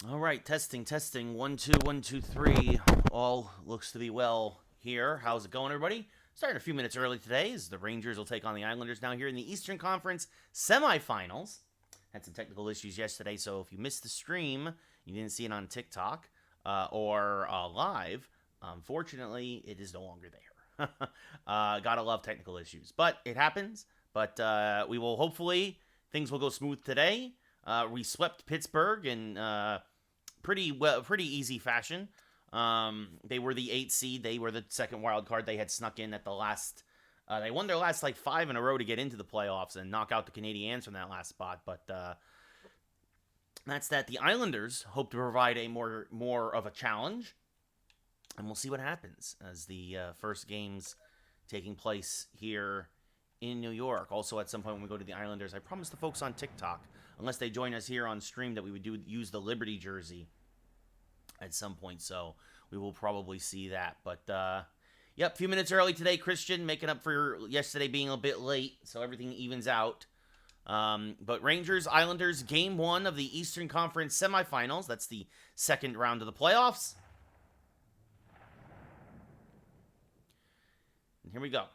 All right, testing, testing. 1, 2, 1, 2, 3. All looks to be well here. How's it going, everybody? Starting a few minutes early today as the Rangers will take on the Islanders now here in the Eastern Conference Semifinals. Had some technical issues yesterday, so if you missed the stream, you didn't see it on TikTok or live, unfortunately, it is no longer there. Gotta love technical issues, but it happens. But we will hopefully, things will go smooth today. We swept Pittsburgh in pretty easy fashion. They were the 8th seed. They were the second wild card. They had snuck in at the last. They won their last like 5 in a row to get into the playoffs and knock out the Canadiens from that last spot. But that's that. The Islanders hope to provide a more of a challenge, and we'll see what happens as the first games taking place here in New York. Also, at some point when we go to the Islanders, I promised the folks on TikTok, unless they join us here on stream, that we would use the Liberty jersey at some point. So we will probably see that. But yep, a few minutes early today, Christian, making up for yesterday being a bit late, so everything evens out. But Rangers, Islanders, Game 1 of the Eastern Conference Semifinals. That's the second round of the playoffs. And here we go.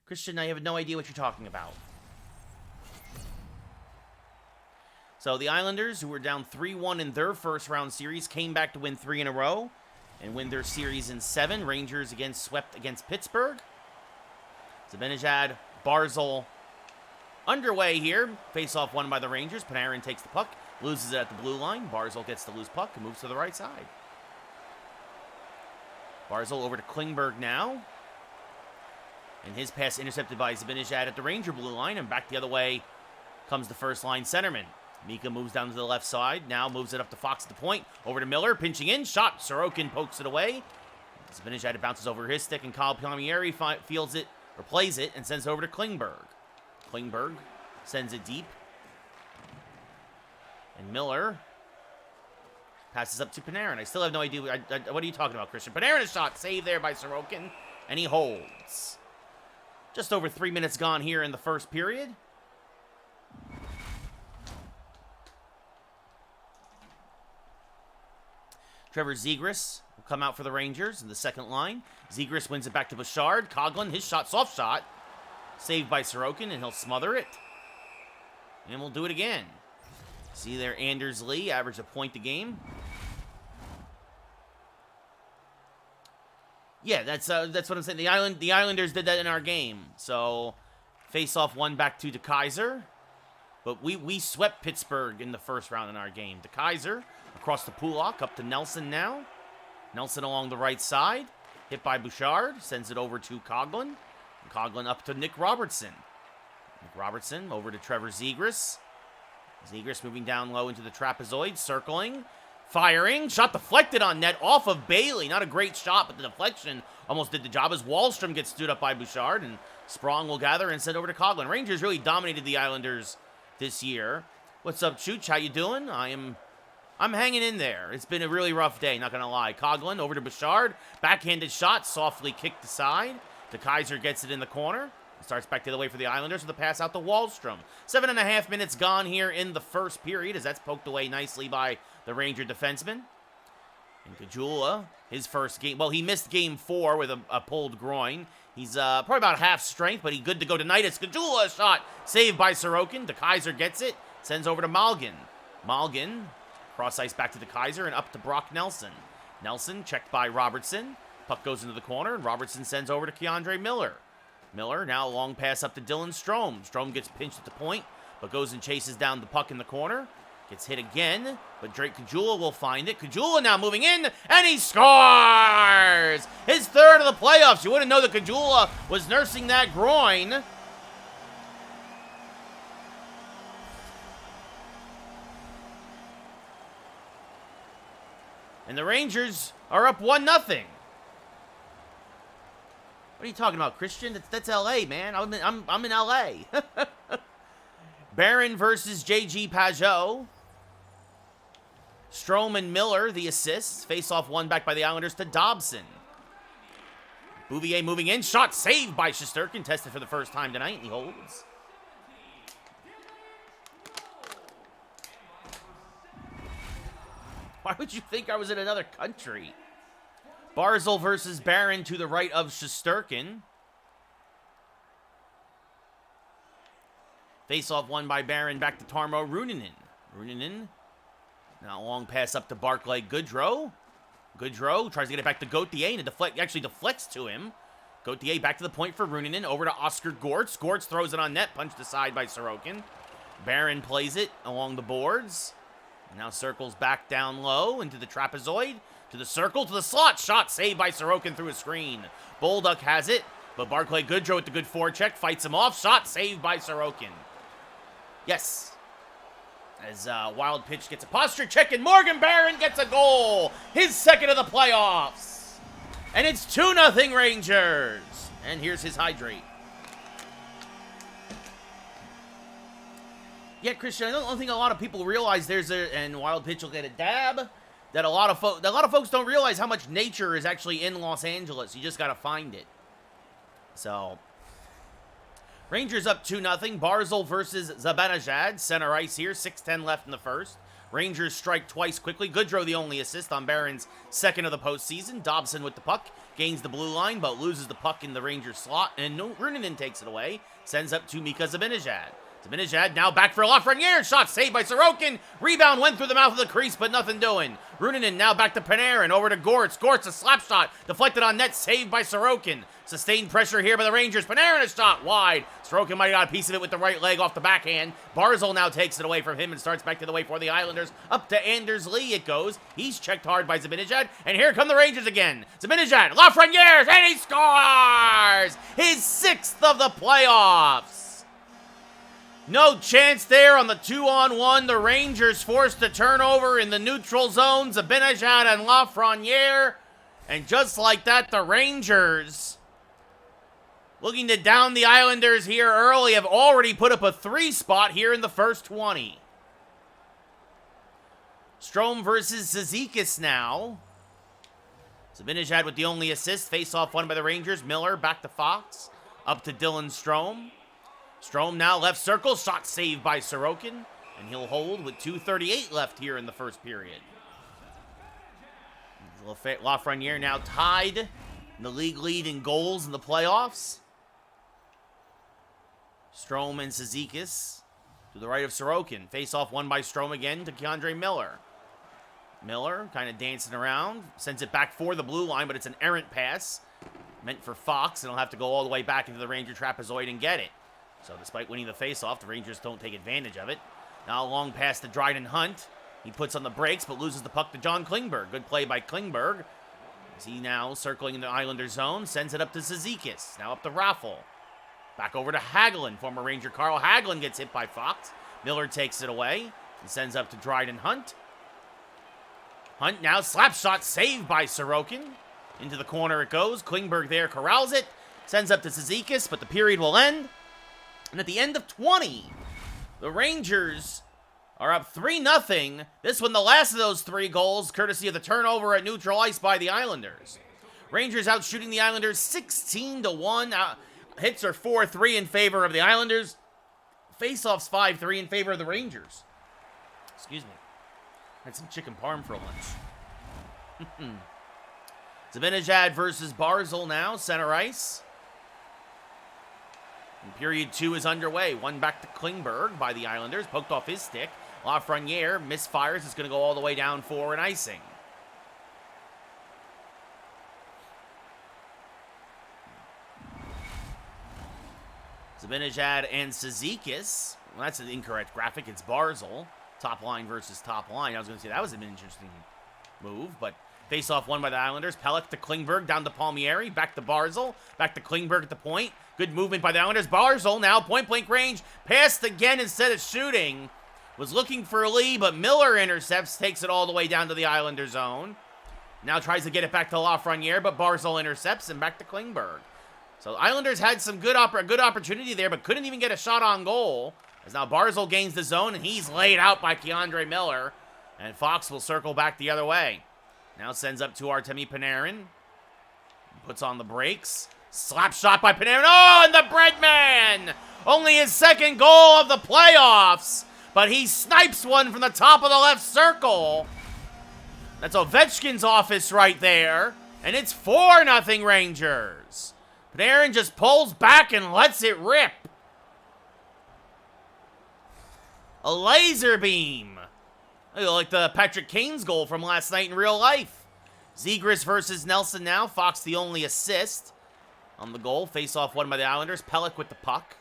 Christian, I have no idea what you're talking about. So the Islanders, who were down 3-1 in their first round series, came back to win 3 in a row and win their series in 7. Rangers again swept against Pittsburgh. Zibanejad, Barzal underway here. Face-off won by the Rangers. Panarin takes the puck, loses it at the blue line. Barzal gets the loose puck and moves to the right side. Barzal over to Klingberg now. And his pass intercepted by Zibanejad at the Ranger blue line. And back the other way comes the first-line centerman. Mika moves down to the left side. Now moves it up to Fox at the point. Over to Miller. Pinching in. Shot. Sorokin pokes it away. Zibanejad bounces over his stick. And Kyle Palmieri fields it, or plays it, and sends it over to Klingberg. Klingberg sends it deep. And Miller passes up to Panarin. I still have no idea. What are you talking about, Christian? Panarin is shot. Saved there by Sorokin. And he holds. Just over 3 minutes gone here in the first period. Trevor Zegras will come out for the Rangers in the second line. Zegras wins it back to Bouchard. Coghlan, his shot, soft shot. Saved by Sorokin, and he'll smother it. And we'll do it again. See there, Anders Lee averaged a point a game. Yeah, that's what I'm saying. The Islanders did that in our game. So, face-off one back to DeKaiser. But we swept Pittsburgh in the first round in our game. DeKaiser across the Pulak, up to Nelson now. Nelson along the right side. Hit by Bouchard. Sends it over to Coghlan. And Coghlan up to Nick Robertson. Nick Robertson over to Trevor Zegras. Zegras moving down low into the trapezoid. Circling. Firing. Shot deflected on net off of Bailey. Not a great shot, but the deflection almost did the job as Wahlstrom gets stood up by Bouchard. And Sprong will gather and send over to Coghlan. Rangers really dominated the Islanders this year. What's up, Chooch? How you doing? I'm hanging in there. It's been a really rough day, not gonna lie. Coghlan over to Bouchard. Backhanded shot, softly kicked aside. DeKaiser gets it in the corner. Starts back the other way for the Islanders with a pass out to Wahlstrom. 7.5 minutes gone here in the first period as that's poked away nicely by the Ranger defenseman. And Kajula, his first game. Well, he missed game 4 with a pulled groin. He's probably about half strength, but he's good to go tonight. It's Kajula, shot saved by Sorokin. DeKaiser gets it, sends over to Malgin. Malgin, cross ice back to DeKaiser and up to Brock Nelson. Nelson checked by Robertson. Puck goes into the corner, and Robertson sends over to Keandre Miller. Miller now a long pass up to Dylan Strome. Strome gets pinched at the point, but goes and chases down the puck in the corner. Gets hit again, but Drake Kajula will find it. Kajula now moving in, and he scores! His third of the playoffs. You wouldn't know that Kajula was nursing that groin. And the Rangers are up 1-0. What are you talking about, Christian? That's LA, man. I'm in LA. Barron versus JG Pajot. Strome and Miller, the assists. Face-off one back by the Islanders to Dobson. Bouvier moving in. Shot saved by Shesterkin. Tested for the first time tonight, and he holds. Why would you think I was in another country? Barzal versus Barron to the right of Shesterkin. Face-off won by Barron, back to Tarmo Ruunanen. Ruunanen, now long pass up to Barclay Goodrow. Goodrow tries to get it back to Gauthier, and it actually deflects to him. Gauthier back to the point for Ruunanen, over to Oscar Gortz. Gortz throws it on net, punched aside by Sorokin. Barron plays it along the boards. Now circles back down low into the trapezoid, to the circle, to the slot. Shot saved by Sorokin through a screen. Bolduc has it, but Barclay Goodrow with the good forecheck fights him off. Shot saved by Sorokin. Yes. As Wild Pitch gets a posture check, and Morgan Barron gets a goal. His second of the playoffs. And it's 2-0 Rangers. And here's his hydrate. Yeah, Christian, I don't think a lot of people realize and Wild Pitch will get a dab, that a lot of folks don't realize how much nature is actually in Los Angeles. You just got to find it. So, Rangers up 2-0. Barzal versus Zibanejad. Center ice here. 6:10 left in the first. Rangers strike twice quickly. Goodrow the only assist on Barron's second of the postseason. Dobson with the puck. Gains the blue line, but loses the puck in the Rangers slot. And Ruunanen takes it away. Sends up to Mika Zibanejad. Zibanejad now back for Lafreniere. Shot saved by Sorokin. Rebound went through the mouth of the crease, but nothing doing. Ruunanen now back to Panarin. Over to Gortz. Gortz, a slap shot. Deflected on net. Saved by Sorokin. Sustained pressure here by the Rangers. Panarin, a shot wide. Sorokin might have got a piece of it with the right leg off the backhand. Barzal now takes it away from him and starts back to the way for the Islanders. Up to Anders Lee it goes. He's checked hard by Zibanejad. And here come the Rangers again. Zibanejad, Lafreniere, and he scores! His 6th of the playoffs. No chance there on the 2-on-1. The Rangers forced a turnover in the neutral zone. Zibanejad and Lafreniere. And just like that, the Rangers, looking to down the Islanders here early, have already put up a 3 spot here in the first 20. Strome versus Zizekas now. Zibanejad with the only assist. Face-off won by the Rangers. Miller back to Fox. Up to Dylan Strome. Strome now left circle. Shot saved by Sorokin. And he'll hold with 2:38 left here in the first period. Lafreniere now tied in the league lead in goals in the playoffs. Strome and Zizekas to the right of Sorokin. Face-off won by Strome again to K'Andre Miller. Miller kind of dancing around. Sends it back for the blue line, but it's an errant pass. Meant for Fox, and he'll have to go all the way back into the Ranger trapezoid and get it. So despite winning the face-off, the Rangers don't take advantage of it. Now a long pass to Dryden Hunt. He puts on the brakes, but loses the puck to John Klingberg. Good play by Klingberg. As he now circling in the Islander zone, sends it up to Zizekas. Now up to Raffle. Back over to Hagelin. Former Ranger Carl Hagelin gets hit by Fox. Miller takes it away and sends up to Dryden Hunt. Hunt now slap shot saved by Sorokin. Into the corner it goes. Klingberg there corrals it. Sends up to Zizekas, but the period will end. And at the end of 20, the Rangers are up 3-0. This one, the last of those 3 goals, courtesy of the turnover at neutral ice by the Islanders. Rangers out shooting the Islanders 16-1. Hits are 4-3 in favor of the Islanders. Faceoffs 5-3 in favor of the Rangers. Excuse me. Had some chicken parm for lunch. Zibanejad versus Barzal now, center ice. And period 2 is underway. One back to Klingberg by the Islanders. Poked off his stick. Lafreniere misfires. It's going to go all the way down for an icing. Zibanejad and Zizekas. Well, that's an incorrect graphic. It's Barzal. Top line versus top line. I was going to say that was an interesting move, but face-off won by the Islanders. Pelech to Klingberg, down to Palmieri, back to Barzal, back to Klingberg at the point. Good movement by the Islanders. Barzal now, point-blank range, passed again instead of shooting. Was looking for Lee, but Miller intercepts, takes it all the way down to the Islander zone. Now tries to get it back to Lafreniere, but Barzal intercepts and back to Klingberg. So Islanders had some good opportunity there, but couldn't even get a shot on goal. As now Barzal gains the zone, and he's laid out by K'Andre Miller. And Fox will circle back the other way. Now sends up to Artemi Panarin. Puts on the brakes. Slap shot by Panarin. Oh, and the bread man! Only his second goal of the playoffs. But he snipes one from the top of the left circle. That's Ovechkin's office right there. And it's 4-0 Rangers. Panarin just pulls back and lets it rip. A laser beam. Like the Patrick Kane's goal from last night in real life. Zegras versus Nelson now. Fox the only assist on the goal. Face-off won by the Islanders. Pelech with the puck.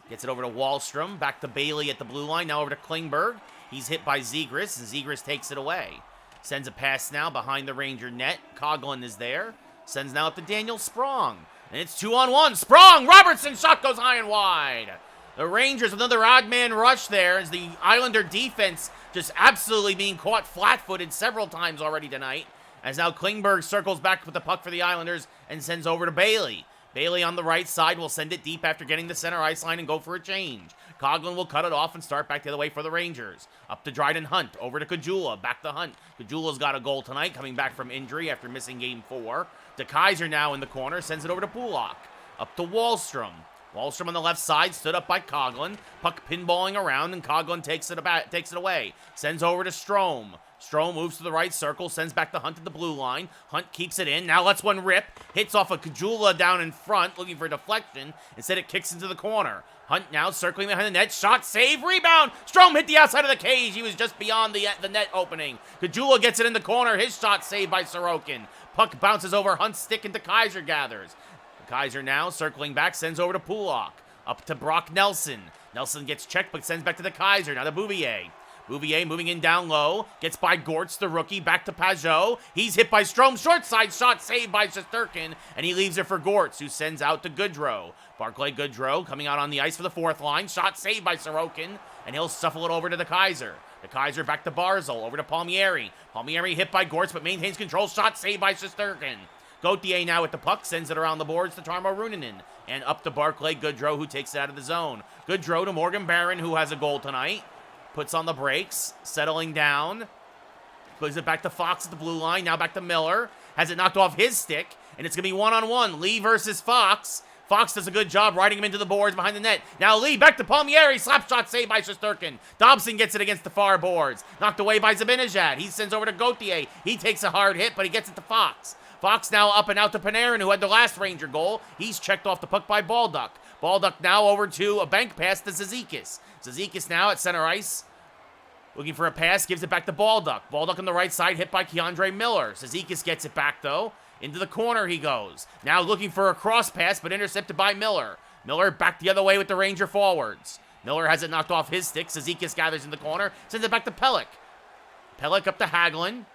Gets it over to Wahlstrom. Back to Bailey at the blue line. Now over to Klingberg. He's hit by Zegras, and Zegras takes it away. Sends a pass now behind the Ranger net. Coughlin is there. Sends now up to Daniel Sprong. And it's 2-on-1. Sprong! Robertson shot goes high and wide. The Rangers with another odd man rush there as the Islander defense just absolutely being caught flat-footed several times already tonight. As now Klingberg circles back with the puck for the Islanders and sends over to Bailey. Bailey on the right side will send it deep after getting the center ice line and go for a change. Coughlin will cut it off and start back the other way for the Rangers. Up to Dryden Hunt, over to Kajula, back to Hunt. Kajula's got a goal tonight, coming back from injury after missing Game 4. De Keyser now in the corner, sends it over to Pulak. Up to Wahlstrom. Wahlstrom on the left side, stood up by Coughlin. Puck pinballing around, and Coughlin takes it away. Sends over to Strome. Strome moves to the right circle, sends back to Hunt at the blue line. Hunt keeps it in. Now lets one rip. Hits off a Kajula down in front, looking for a deflection. Instead, it kicks into the corner. Hunt now circling behind the net. Shot, save, rebound. Strome hit the outside of the cage. He was just beyond the net opening. Kajula gets it in the corner. His shot saved by Sorokin. Puck bounces over Hunt's stick and De Keyser gathers. De Keyser now circling back, sends over to Pulak. Up to Brock Nelson. Nelson gets checked, but sends back to De Keyser. Now to Bouvier. Bouvier moving in down low. Gets by Gortz, the rookie. Back to Pajot. He's hit by Strome. Short side shot saved by Shesterkin. And he leaves it for Gortz, who sends out to Goodrow. Barclay Goodrow coming out on the ice for the fourth line. Shot saved by Sorokin. And he'll shuffle it over to De Keyser. De Keyser back to Barzal. Over to Palmieri. Palmieri hit by Gortz, but maintains control. Shot saved by Shesterkin. Gauthier now with the puck. Sends it around the boards to Tarmo Ruunanen. And up to Barclay Goodrow, who takes it out of the zone. Goodrow to Morgan Barron, who has a goal tonight. Puts on the brakes, settling down. Plays it back to Fox at the blue line. Now back to Miller. Has it knocked off his stick. And it's going to be one-on-one. Lee versus Fox. Fox does a good job riding him into the boards behind the net. Now Lee back to Palmieri. Slap shot saved by Shesterkin. Dobson gets it against the far boards. Knocked away by Zibanejad. He sends over to Gauthier. He takes a hard hit, but he gets it to Fox. Fox now up and out to Panarin, who had the last Ranger goal. He's checked off the puck by Baldock. Baldock now over to a bank pass to Zizekas. Zizekas now at center ice. Looking for a pass, gives it back to Baldock. Baldock on the right side, hit by Keandre Miller. Zizekas gets it back, though. Into the corner he goes. Now looking for a cross pass, but intercepted by Miller. Miller back the other way with the Ranger forwards. Miller has it knocked off his stick. Zizekas gathers in the corner, sends it back to Pelech. Pelech up to Hagelin.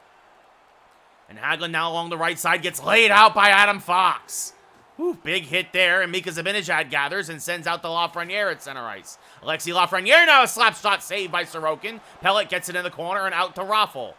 And Hagelin now along the right side gets laid out by Adam Fox. Whew, big hit there, and Mika Zibanejad gathers and sends out to Lafreniere at center ice. Alexi Lafreniere now a slap shot saved by Sorokin. Pelech gets it in the corner and out to Raffl.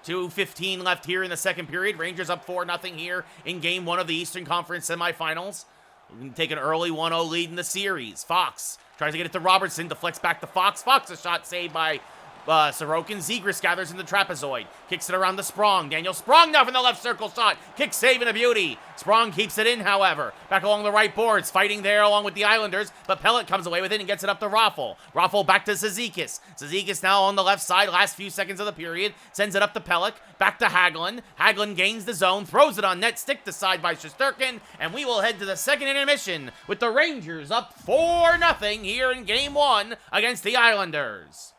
2:15 left here in the second period. Rangers up 4-0 here in Game 1 of the Eastern Conference Semifinals. We can take an early 1-0 lead in the series. Fox tries to get it to Robertson, deflects back to Fox. Fox a shot saved by Sorokin. Zegras gathers in the trapezoid. Kicks it around to Sprong. Daniel Sprong now from the left circle shot. Kick save and a beauty. Sprong keeps it in, however. Back along the right boards. Fighting there along with the Islanders. But Pelech comes away with it and gets it up to Raffl. Raffl back to Zizekas. Zizekas now on the left side. Last few seconds of the period. Sends it up to Pelech. Back to Hagelin. Hagelin gains the zone. Throws it on net. Stick to side by Shesterkin. And we will head to the second intermission with the Rangers up 4-0 here in Game 1 against the Islanders.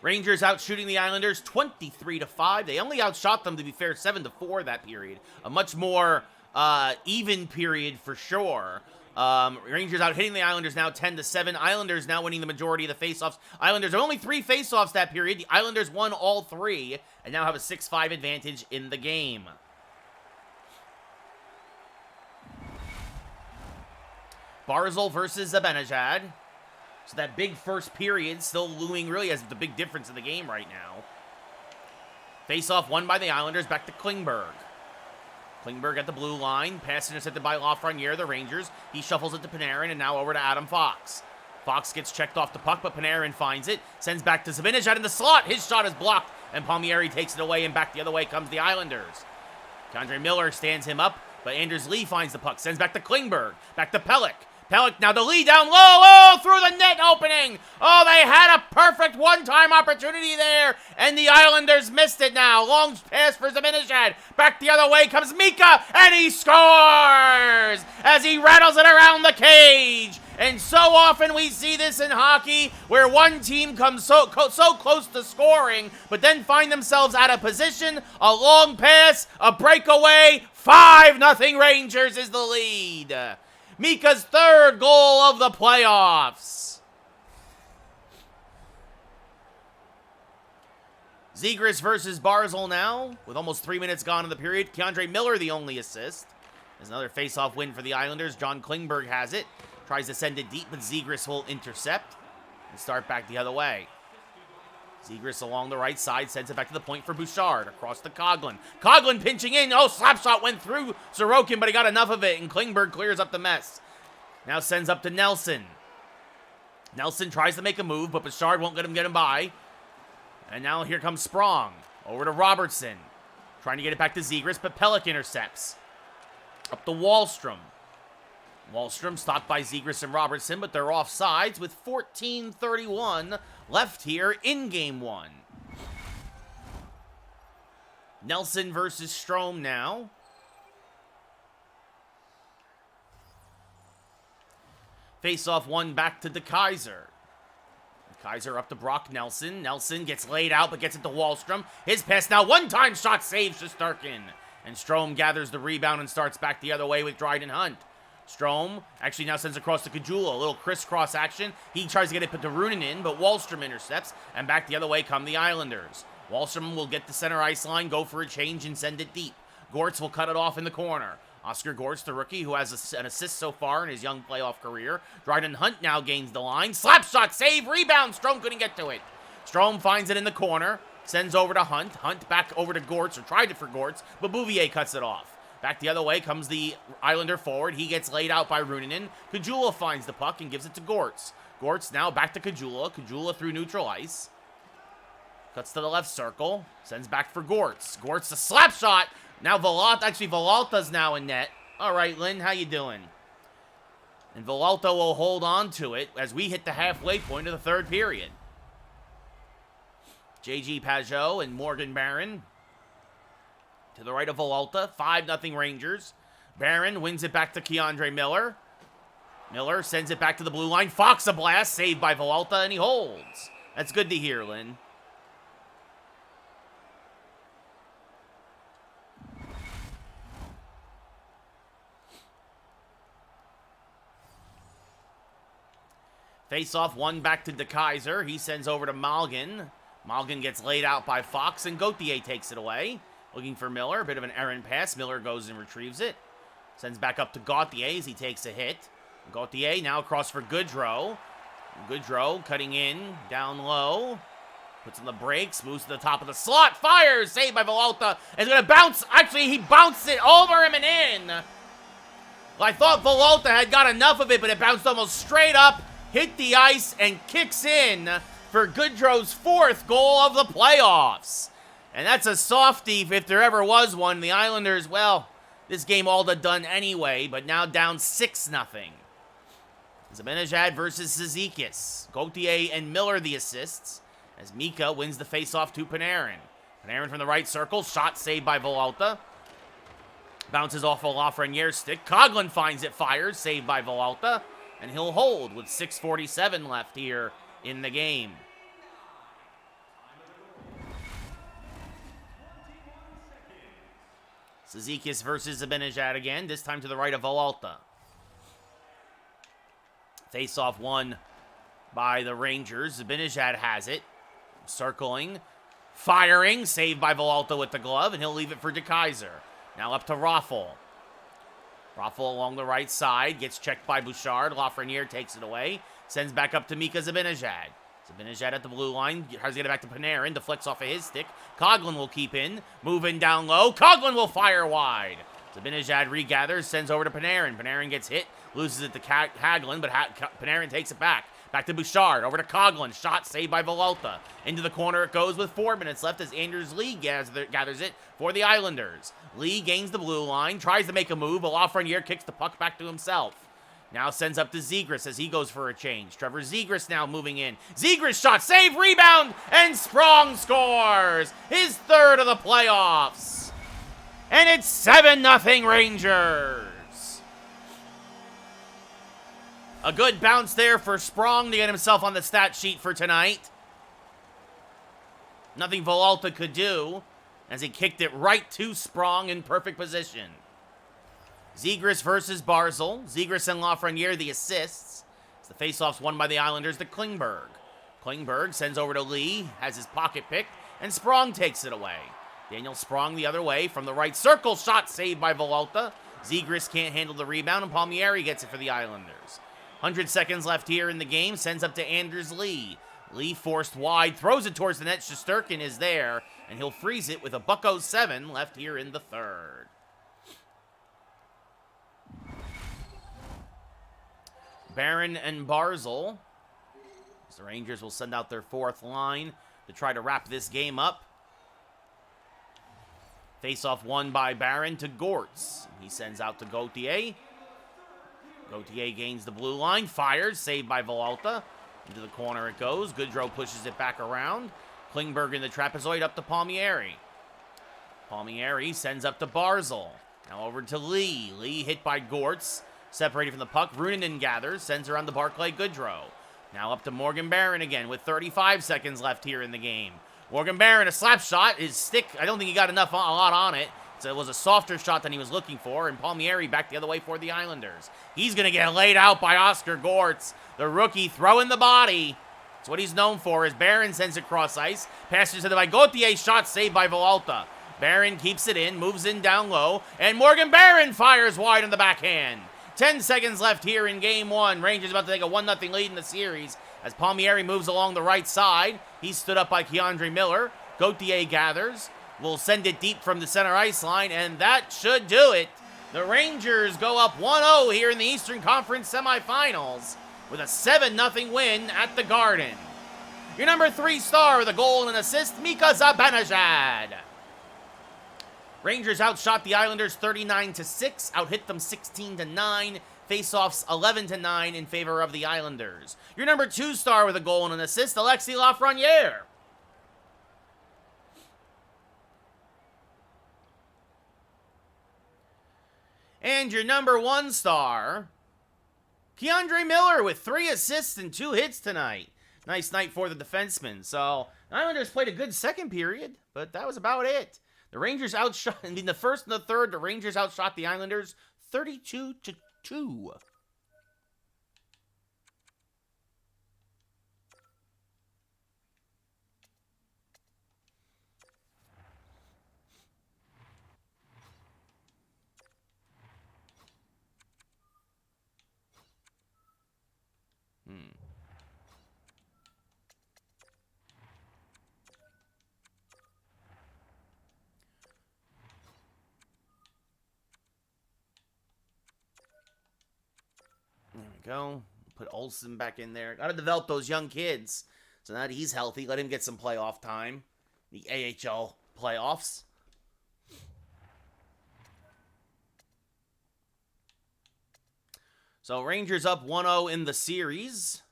Rangers out shooting the Islanders 23-5. They only outshot them, to be fair, 7-4 that period. A much more even period for sure. Rangers out hitting the Islanders now 10-7. Islanders now winning the majority of the faceoffs. Islanders are only 3 faceoffs that period. The Islanders won all 3 and now have a 6-5 advantage in the game. Barzal versus Zibanejad. So that big first period still looming really as the big difference in the game right now. Face-off won by the Islanders, back to Klingberg. Klingberg at the blue line, pass intercepted by Lafreniere, the Rangers. He shuffles it to Panarin, and now over to Adam Fox. Fox gets checked off the puck, but Panarin finds it. Sends back to Zibanejad in the slot. His shot is blocked, and Palmieri takes it away, and back the other way comes the Islanders. Keandre Miller stands him up, but Anders Lee finds the puck. Sends back to Klingberg. Back to Pelech. Pellick now the lead down low. Oh, through the net opening. Oh, they had a perfect one-time opportunity there. And the Islanders missed it now. Long pass for Zibanejad. Back the other way comes Mika. And he scores as he rattles it around the cage. And so often we see this in hockey where one team comes so close to scoring, but then find themselves out of position. A long pass, a breakaway. 5-0 Rangers is the lead. Mika's third goal of the playoffs. Zegras versus Barzal now, with almost 3 minutes gone in the period. Keandre Miller the only assist. There's another face-off win for the Islanders. John Klingberg has it. Tries to send it deep, but Zegras will intercept and start back the other way. Zegras along the right side sends it back to the point for Bouchard. Across to Coghlan. Coghlan pinching in. Oh, slap shot went through Sorokin, but he got enough of it, and Klingberg clears up the mess. Now sends up to Nelson. Nelson tries to make a move, but Bouchard won't let him get him by. And now here comes Sprong. Over to Robertson. Trying to get it back to Zegras, but Pellick intercepts. Up to Wahlstrom. Wahlstrom stopped by Zegras and Robertson, but they're off sides with 14:31 left here in Game 1. Nelson versus Strome now. Face-off one back to DeKaiser. DeKaiser up to Brock Nelson. Nelson gets laid out, but gets it to Wahlstrom. His pass now, one-time shot saves Shesterkin. And Strome gathers the rebound and starts back the other way with Dryden Hunt. Strome actually now sends across to Kajula. A little crisscross action. He tries to get it put to Ruunanen, but Wahlstrom intercepts. And back the other way come the Islanders. Wahlstrom will get the center ice line, go for a change, and send it deep. Gortz will cut it off in the corner. Oscar Gortz, the rookie, who has an assist so far in his young playoff career. Dryden Hunt now gains the line. Slap shot, save, rebound. Strome couldn't get to it. Strome finds it in the corner. Sends over to Hunt. Hunt back over to Gortz, or tried it for Gortz, but Bouvier cuts it off. Back the other way comes the Islander forward. He gets laid out by Ruunanen. Kajula finds the puck and gives it to Gortz. Gortz now back to Kajula. Kajula through neutral ice. Cuts to the left circle. Sends back for Gortz. Gortz, a slap shot. Now Villalta's now in net. All right, Lynn, how you doing? And Villalta will hold on to it as we hit the halfway point of the third period. J.G. Pajot and Morgan Barron to the right of Villalta. 5-0 Rangers. Barron wins it back to Keandre Miller. Miller sends it back to the blue line. Fox a blast, saved by Villalta, and he holds. That's good to hear, Lynn. Face-off one back to DeKaiser. He sends over to Malgin. Malgin gets laid out by Fox, and Gauthier takes it away. Looking for Miller. A bit of an errant pass. Miller goes and retrieves it. Sends back up to Gauthier as he takes a hit. Gauthier now across for Goodrow. Goodrow cutting in, down low. Puts on the brakes, moves to the top of the slot. Fires! Saved by Villalta. And it's going to bounce. Actually, he bounced it over him and in. Well, I thought Villalta had got enough of it, but it bounced almost straight up. Hit the ice and kicks in for Goodrow's fourth goal of the playoffs. And that's a softie if there ever was one. The Islanders, well, this game all done anyway, but now down 6-0. Zibanejad versus Zizekas. Gauthier and Miller the assists as Mika wins the faceoff to Panarin. Panarin from the right circle. Shot saved by Villalta. Bounces off a Lafreniere's stick. Coghlan finds it, fires, saved by Villalta. And he'll hold with 6:47 left here in the game. Zizekas versus Zibanejad again, this time to the right of Villalta. Face-off won by the Rangers. Zibanejad has it. Circling. Firing. Saved by Villalta with the glove, and he'll leave it for DeKaiser. Now up to Raffl. Raffl along the right side. Gets checked by Bouchard. Lafreniere takes it away. Sends back up to Mika Zibanejad. Zibanejad at the blue line. Tries to get it back to Panarin. Deflects off of his stick. Coghlan will keep in. Moving down low. Coghlan will fire wide. Zibanejad regathers. Sends over to Panarin. Panarin gets hit. Loses it to Hagelin, but Panarin takes it back. Back to Bouchard. Over to Coghlan. Shot saved by Villalta. Into the corner it goes with 4 minutes left as Anders Lee gathers it for the Islanders. Lee gains the blue line. Tries to make a move, but Lafreniere kicks the puck back to himself. Now sends up to Zegras as he goes for a change. Trevor Zegras now moving in. Zegras shot, save, rebound, and Sprong scores his third of the playoffs. And it's 7-0 Rangers. A good bounce there for Sprong to get himself on the stat sheet for tonight. Nothing Villalta could do as he kicked it right to Sprong in perfect position. Zegras versus Barzal. Zegras and Lafreniere the assists. As the faceoff's won by the Islanders to Klingberg. Klingberg sends over to Lee, has his pocket picked, and Sprong takes it away. Daniel Sprong the other way from the right circle. Shot saved by Villalta. Zegras can't handle the rebound, and Palmieri gets it for the Islanders. 100 seconds left here in the game. Sends up to Anders Lee. Lee forced wide, throws it towards the net. Shesterkin is there, and he'll freeze it with a $1.07 left here in the third. Barron and Barzal. The Rangers will send out their fourth line to try to wrap this game up. Face-off won by Barron to Gortz. He sends out to Gauthier. Gauthier gains the blue line, fires, saved by Villalta. Into the corner it goes. Goodrow pushes it back around. Klingberg in the trapezoid up to Palmieri. Palmieri sends up to Barzal. Now over to Lee. Lee hit by Gortz. Separated from the puck, Runanen gathers, sends around to Barclay Goodrow. Now up to Morgan Barron again with 35 seconds left here in the game. Morgan Barron, a slap shot. His stick, I don't think he got a lot on it. So it was a softer shot than he was looking for, and Palmieri back the other way for the Islanders. He's going to get laid out by Oscar Gortz, the rookie throwing the body. That's what he's known for, as Barron sends it cross ice. Passes to the by Gauthier, shot saved by Villalta. Barron keeps it in, moves in down low, and Morgan Barron fires wide on the backhand. 10 seconds left here in game one. Rangers about to take a 1-0 lead in the series as Palmieri moves along the right side. He's stood up by Keandre Miller. Gauthier gathers. Will send it deep from the center ice line, and that should do it. The Rangers go up 1-0 here in the Eastern Conference semifinals with a 7-0 win at the Garden. Your number 3 star with a goal and an assist, Mika Zibanejad. Rangers outshot the Islanders 39-6, outhit them 16-9, faceoffs 11-9 in favor of the Islanders. Your number 2 star with a goal and an assist, Alexis Lafreniere. And your number 1 star, Keandre Miller with 3 assists and 2 hits tonight. Nice night for the defenseman. So, the Islanders played a good second period, but that was about it. The Rangers outshot, in the first and the third, the Rangers outshot the Islanders 32-2. There we go. Put Olsen back in there. Got to develop those young kids. So now that he's healthy, let him get some playoff time. The AHL playoffs. So Rangers up 1-0 in the series.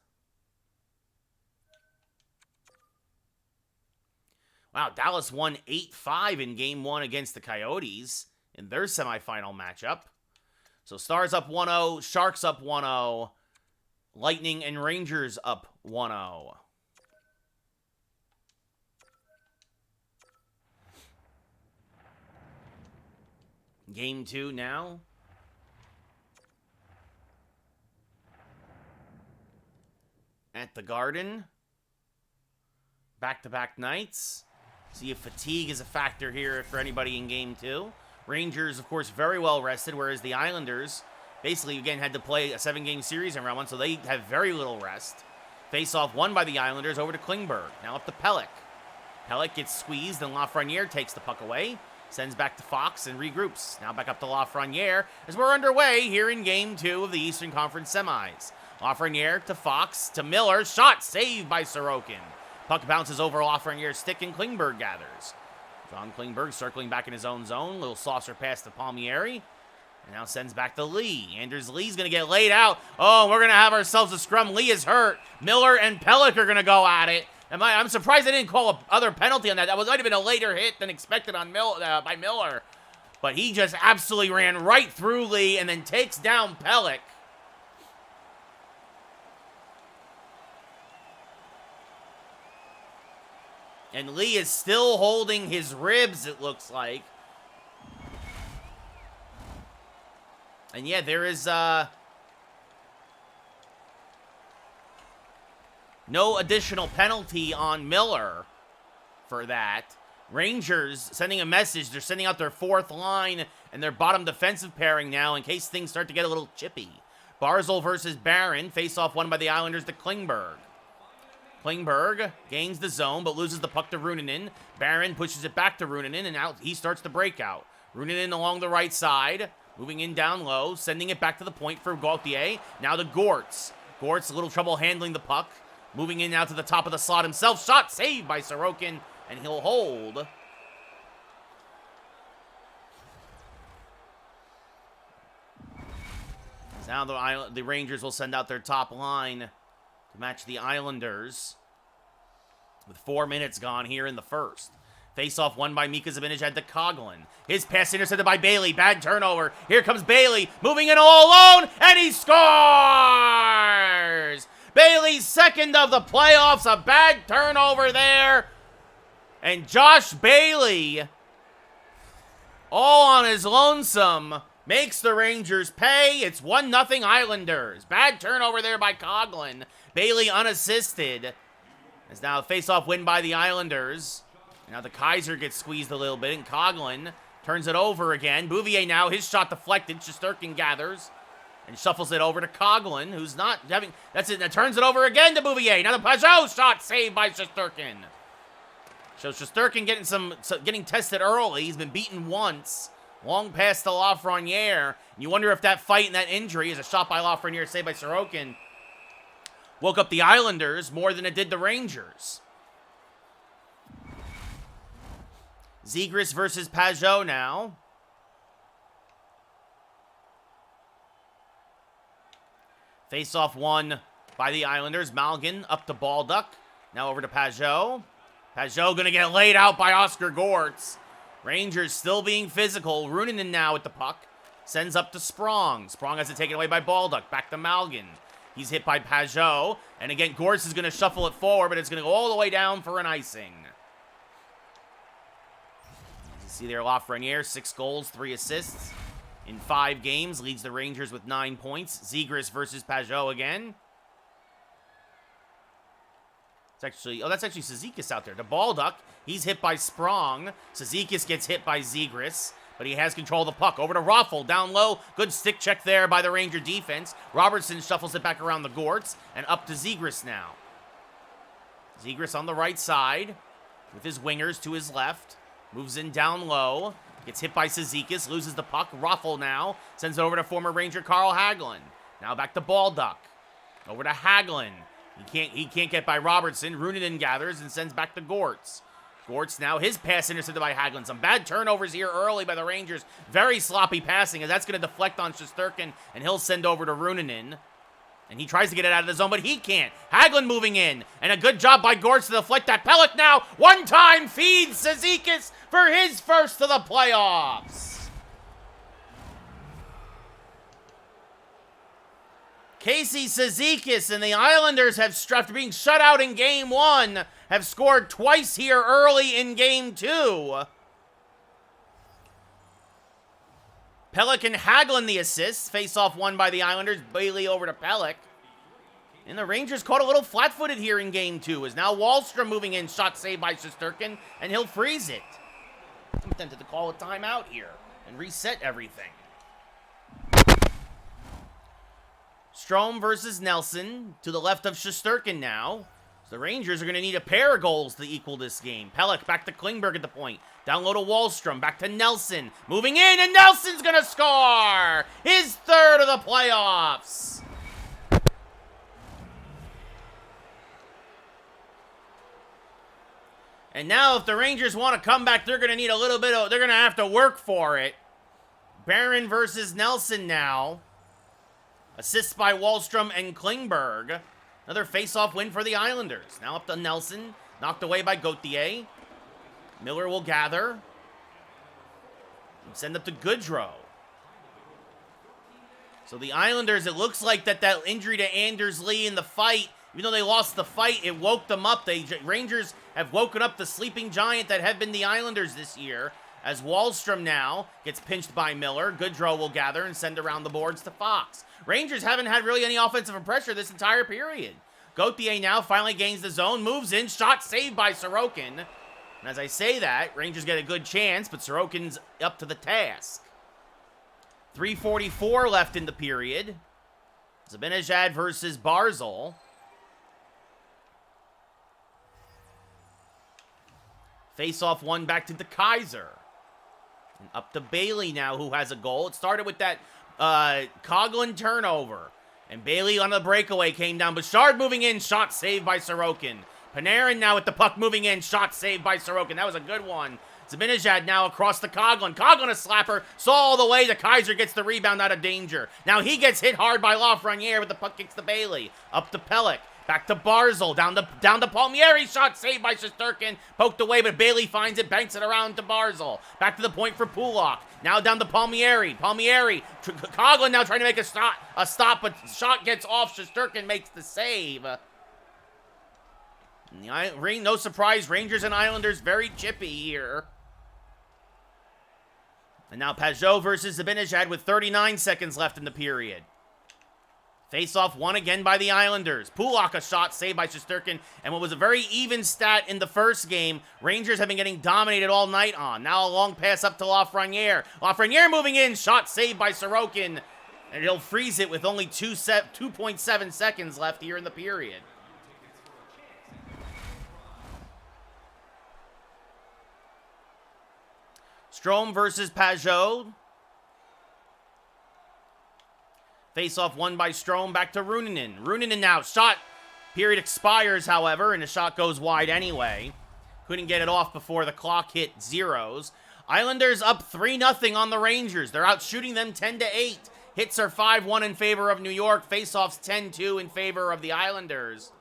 Wow, Dallas won 8-5 in Game 1 against the Coyotes in their semifinal matchup. So Stars up 1-0, Sharks up 1-0, Lightning and Rangers up 1-0. Game 2 now. At the Garden. Back-to-back nights. See if fatigue is a factor here for anybody in Game 2. Rangers, of course, very well rested, whereas the Islanders basically, again, had to play a 7-game series in round 1, so they have very little rest. Face-off won by the Islanders over to Klingberg. Now up to Pelech. Pelech gets squeezed, and Lafreniere takes the puck away. Sends back to Fox and regroups. Now back up to Lafreniere as we're underway here in Game 2 of the Eastern Conference Semis. Lafreniere to Fox to Miller. Shot saved by Sorokin. Puck bounces over Lafreniere's stick, and Klingberg gathers. John Klingberg circling back in his own zone. Little saucer pass to Palmieri. And now sends back to Lee. Anders Lee's going to get laid out. Oh, we're going to have ourselves a scrum. Lee is hurt. Miller and Pellick are going to go at it. I'm surprised they didn't call a other penalty on that. That might have been a later hit than expected on by Miller. But he just absolutely ran right through Lee and then takes down Pellick. And Lee is still holding his ribs, it looks like. And yeah, there is no additional penalty on Miller for that. Rangers sending a message. They're sending out their fourth line and their bottom defensive pairing now in case things start to get a little chippy. Barzal versus Barron. Face-off won by the Islanders to Klingberg. Klingberg gains the zone but loses the puck to Runanen. Barron pushes it back to Runanen and out he starts the breakout. Runanen along the right side. Moving in down low, sending it back to the point for Gauthier. Now to Gortz. Gortz, a little trouble handling the puck. Moving in now to the top of the slot himself. Shot saved by Sorokin, and he'll hold. Now the Rangers will send out their top line to match the Islanders. With 4 minutes gone here in the first. Face-off won by Mika Zibanejad to Coughlin. His pass intercepted by Bailey. Bad turnover. Here comes Bailey. Moving in all alone. And he scores! Bailey's second of the playoffs. A bad turnover there. And Josh Bailey, all on his lonesome, makes the Rangers pay. It's 1-0 Islanders. Bad turnover there by Coughlin. Bailey unassisted. As now a face-off win by the Islanders. Now the Kaiser gets squeezed a little bit, and Coughlin turns it over again. Bouvier now, his shot deflected. Shesterkin gathers and shuffles it over to Coughlin, who's not having... That's it, and turns it over again to Bouvier. Now the Pajot shot saved by Shesterkin. So Shesterkin getting tested early. He's been beaten once. Long pass to Lafreniere. And you wonder if that fight and that injury is a shot by Lafreniere saved by Sorokin. Woke up the Islanders more than it did the Rangers. Zegras versus Pajot now. Face-off won by the Islanders. Malgin up to Balduck. Now over to Pajot. Pajot going to get laid out by Oscar Gortz. Rangers still being physical. Runanen now with the puck. Sends up to Sprong. Sprong has it taken away by Balduck. Back to Malgin. He's hit by Pajot. And again, Gortz is going to shuffle it forward, but it's going to go all the way down for an icing. See there, Lafreniere, 6 goals, 3 assists in 5 games. Leads the Rangers with 9 points. Zegras versus Pajot again. That's actually Cizikas out there. To Balduck, he's hit by Sprong. Cizikas gets hit by Zegras, but he has control of the puck. Over to Raffl, down low. Good stick check there by the Ranger defense. Robertson shuffles it back around the Gortz, and up to Zegras now. Zegras on the right side, with his wingers to his left. Moves in down low. Gets hit by Cizikas. Loses the puck. Raffl now. Sends it over to former Ranger Carl Hagelin. Now back to Balduck. Over to Hagelin. He can't get by Robertson. Runanen gathers and sends back to Gortz. Gortz now. His pass intercepted by Hagelin. Some bad turnovers here early by the Rangers. Very sloppy passing. And that's going to deflect on Shesterkin. And he'll send over to Runanen. And he tries to get it out of the zone, but he can't. Hagelin moving in. And a good job by Gortz to deflect that. Pellick now, one time feeds Cizikas for his first of the playoffs. Casey Cizikas and the Islanders after being shut out in Game 1, have scored twice here early in Game 2. Pellick and Hagelin the assists. Face-off won by the Islanders. Bailey over to Pellick. And the Rangers caught a little flat-footed here in Game 2. As now Wahlstrom moving in. Shot saved by Shesterkin. And he'll freeze it. I'm tempted to call a timeout here. And reset everything. Strome versus Nelson. To the left of Shesterkin now. So the Rangers are going to need a pair of goals to equal this game. Pellick back to Klingberg at the point. Down low to Wahlstrom. Back to Nelson. Moving in, and Nelson's going to score! His third of the playoffs! And now if the Rangers want to come back, they're going to need a little bit of... They're going to have to work for it. Barron versus Nelson now. Assists by Wahlstrom and Klingberg. Another face-off win for the Islanders. Now up to Nelson. Knocked away by Gauthier. Miller will gather. Send up to Goodrow. So the Islanders, it looks like that injury to Anders Lee in the fight, even though they lost the fight, it woke them up. Rangers have woken up the sleeping giant that have been the Islanders this year. As Wahlstrom now gets pinched by Miller, Goodrow will gather and send around the boards to Fox. Rangers haven't had really any offensive pressure this entire period. Gauthier now finally gains the zone, moves in, shot saved by Sorokin. And as I say that, Rangers get a good chance, but Sorokin's up to the task. 3:44 left in the period. Zibanejad versus Barzal. Face-off one back to the Kaiser. And up to Bailey now, who has a goal. It started with that Coughlin turnover. And Bailey on the breakaway came down. Bouchard moving in, shot saved by Sorokin. Panarin now with the puck moving in, shot saved by Sorokin. That was a good one. Zibanejad now across the Coughlin. Coughlin a slapper, saw all the way. The Kaiser gets the rebound out of danger. Now he gets hit hard by Lafreniere, but the puck kicks to Bailey. Up to Pelech. Back to Barzal, down to Palmieri, shot saved by Shesterkin, poked away, but Bailey finds it, banks it around to Barzal. Back to the point for Pulak, now down to Palmieri, Coughlin now trying to make a stop, but shot gets off, Shesterkin makes the save. No surprise, Rangers and Islanders very chippy here. And now Pajot versus Zibanejad with 39 seconds left in the period. Face-off won again by the Islanders. Pulak a shot saved by Shesterkin. And what was a very even stat in the first game, Rangers have been getting dominated all night on. Now a long pass up to Lafreniere. Lafreniere moving in, shot saved by Sorokin. And he'll freeze it with only 2.7 seconds left here in the period. Strome versus Pajot. Face-off won by Strome, back to Ruunanen. Ruunanen now, shot period expires, however, and the shot goes wide anyway. Couldn't get it off before the clock hit zeros. Islanders up 3-0 on the Rangers. They're out shooting them 10-8. Hits are 5-1 in favor of New York. Face-offs 10-2 in favor of the Islanders.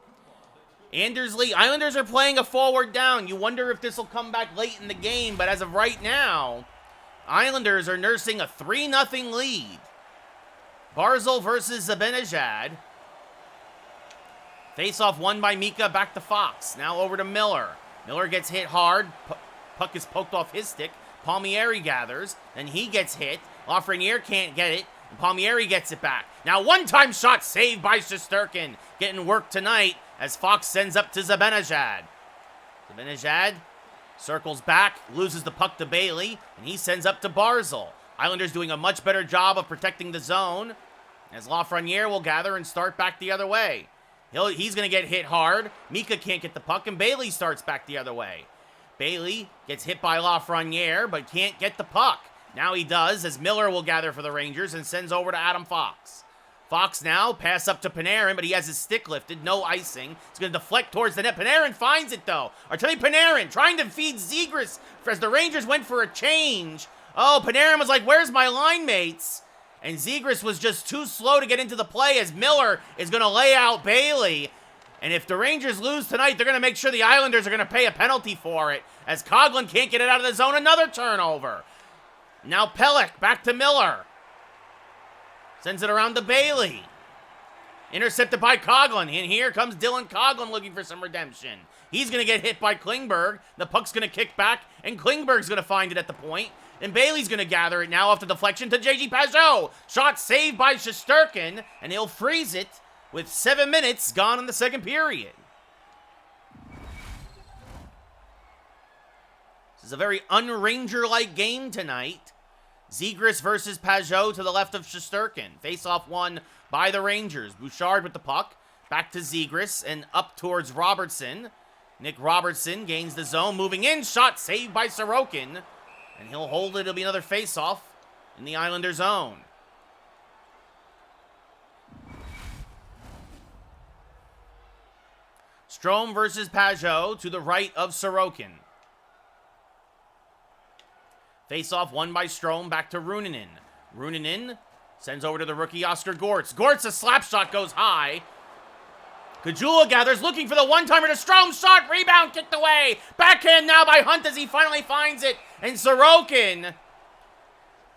Anders Lee, Islanders are playing a forward down. You wonder if this will come back late in the game, but as of right now, Islanders are nursing a 3-0 lead. Barzal versus Zibanejad. Face-off won by Mika, back to Fox. Now over to Miller. Miller gets hit hard. Puck is poked off his stick. Palmieri gathers. Then he gets hit. Lafreniere can't get it. And Palmieri gets it back. Now one-time shot saved by Shesterkin. Getting work tonight as Fox sends up to Zibanejad. Zibanejad circles back, loses the puck to Bailey, and he sends up to Barzal. Islanders doing a much better job of protecting the zone as Lafreniere will gather and start back the other way. He's going to get hit hard. Mika can't get the puck, and Bailey starts back the other way. Bailey gets hit by Lafreniere, but can't get the puck. Now he does, as Miller will gather for the Rangers and sends over to Adam Fox. Fox now, pass up to Panarin, but he has his stick lifted, no icing. He's going to deflect towards the net. Panarin finds it, though. Artemi Panarin trying to feed Zegras as the Rangers went for a change. Oh, Panarin was like, where's my line mates? And Zegras was just too slow to get into the play as Miller is going to lay out Bailey. And if the Rangers lose tonight, they're going to make sure the Islanders are going to pay a penalty for it as Coughlin can't get it out of the zone. Another turnover. Now Pelech back to Miller. Sends it around to Bailey. Intercepted by Coughlin. And here comes Dylan Coughlin looking for some redemption. He's going to get hit by Klingberg. The puck's going to kick back, and Klingberg's going to find it at the point. And Bailey's going to gather it now off the deflection to J.G. Pajot. Shot saved by Shesterkin, and he'll freeze it with 7 minutes gone in the second period. This is a very un-Ranger-like game tonight. Zegras versus Pajot to the left of Shesterkin. Face-off won by the Rangers. Bouchard with the puck. Back to Zegras and up towards Robertson. Nick Robertson gains the zone. Moving in. Shot saved by Sorokin. And he'll hold it. It'll be another face-off in the Islander zone. Strome versus Pajot to the right of Sorokin. Face-off won by Strome, back to Ruunanen. Runanen sends over to the rookie Oscar Gortz. Gortz, a slap shot goes high. Kajula gathers, looking for the one-timer to Strome. Shot, rebound, kicked away. Backhand now by Hunt as he finally finds it. And Sorokin,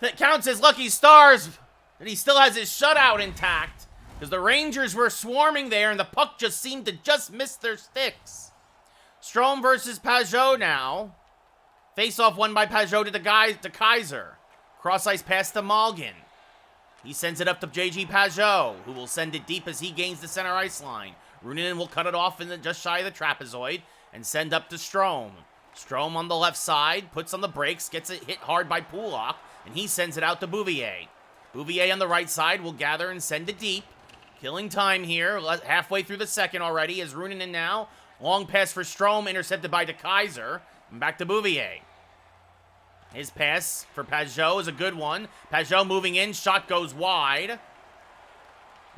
that counts as lucky stars, that he still has his shutout intact. Because the Rangers were swarming there, and the puck just seemed to just miss their sticks. Strome versus Pajot now. Face-off won by Pajot to Kaiser. Cross-ice pass to Malgin. He sends it up to J.G. Pajot, who will send it deep as he gains the center ice line. Runanen will cut it off in just shy of the trapezoid and send up to Strome. Strome on the left side, puts on the brakes, gets it hit hard by Pulock, and he sends it out to Bouvier. Bouvier on the right side will gather and send it deep. Killing time here, halfway through the second already, as Runanen now. Long pass for Strome, intercepted by DeKaiser, and back to Bouvier. His pass for Pajot is a good one. Pajot moving in, shot goes wide.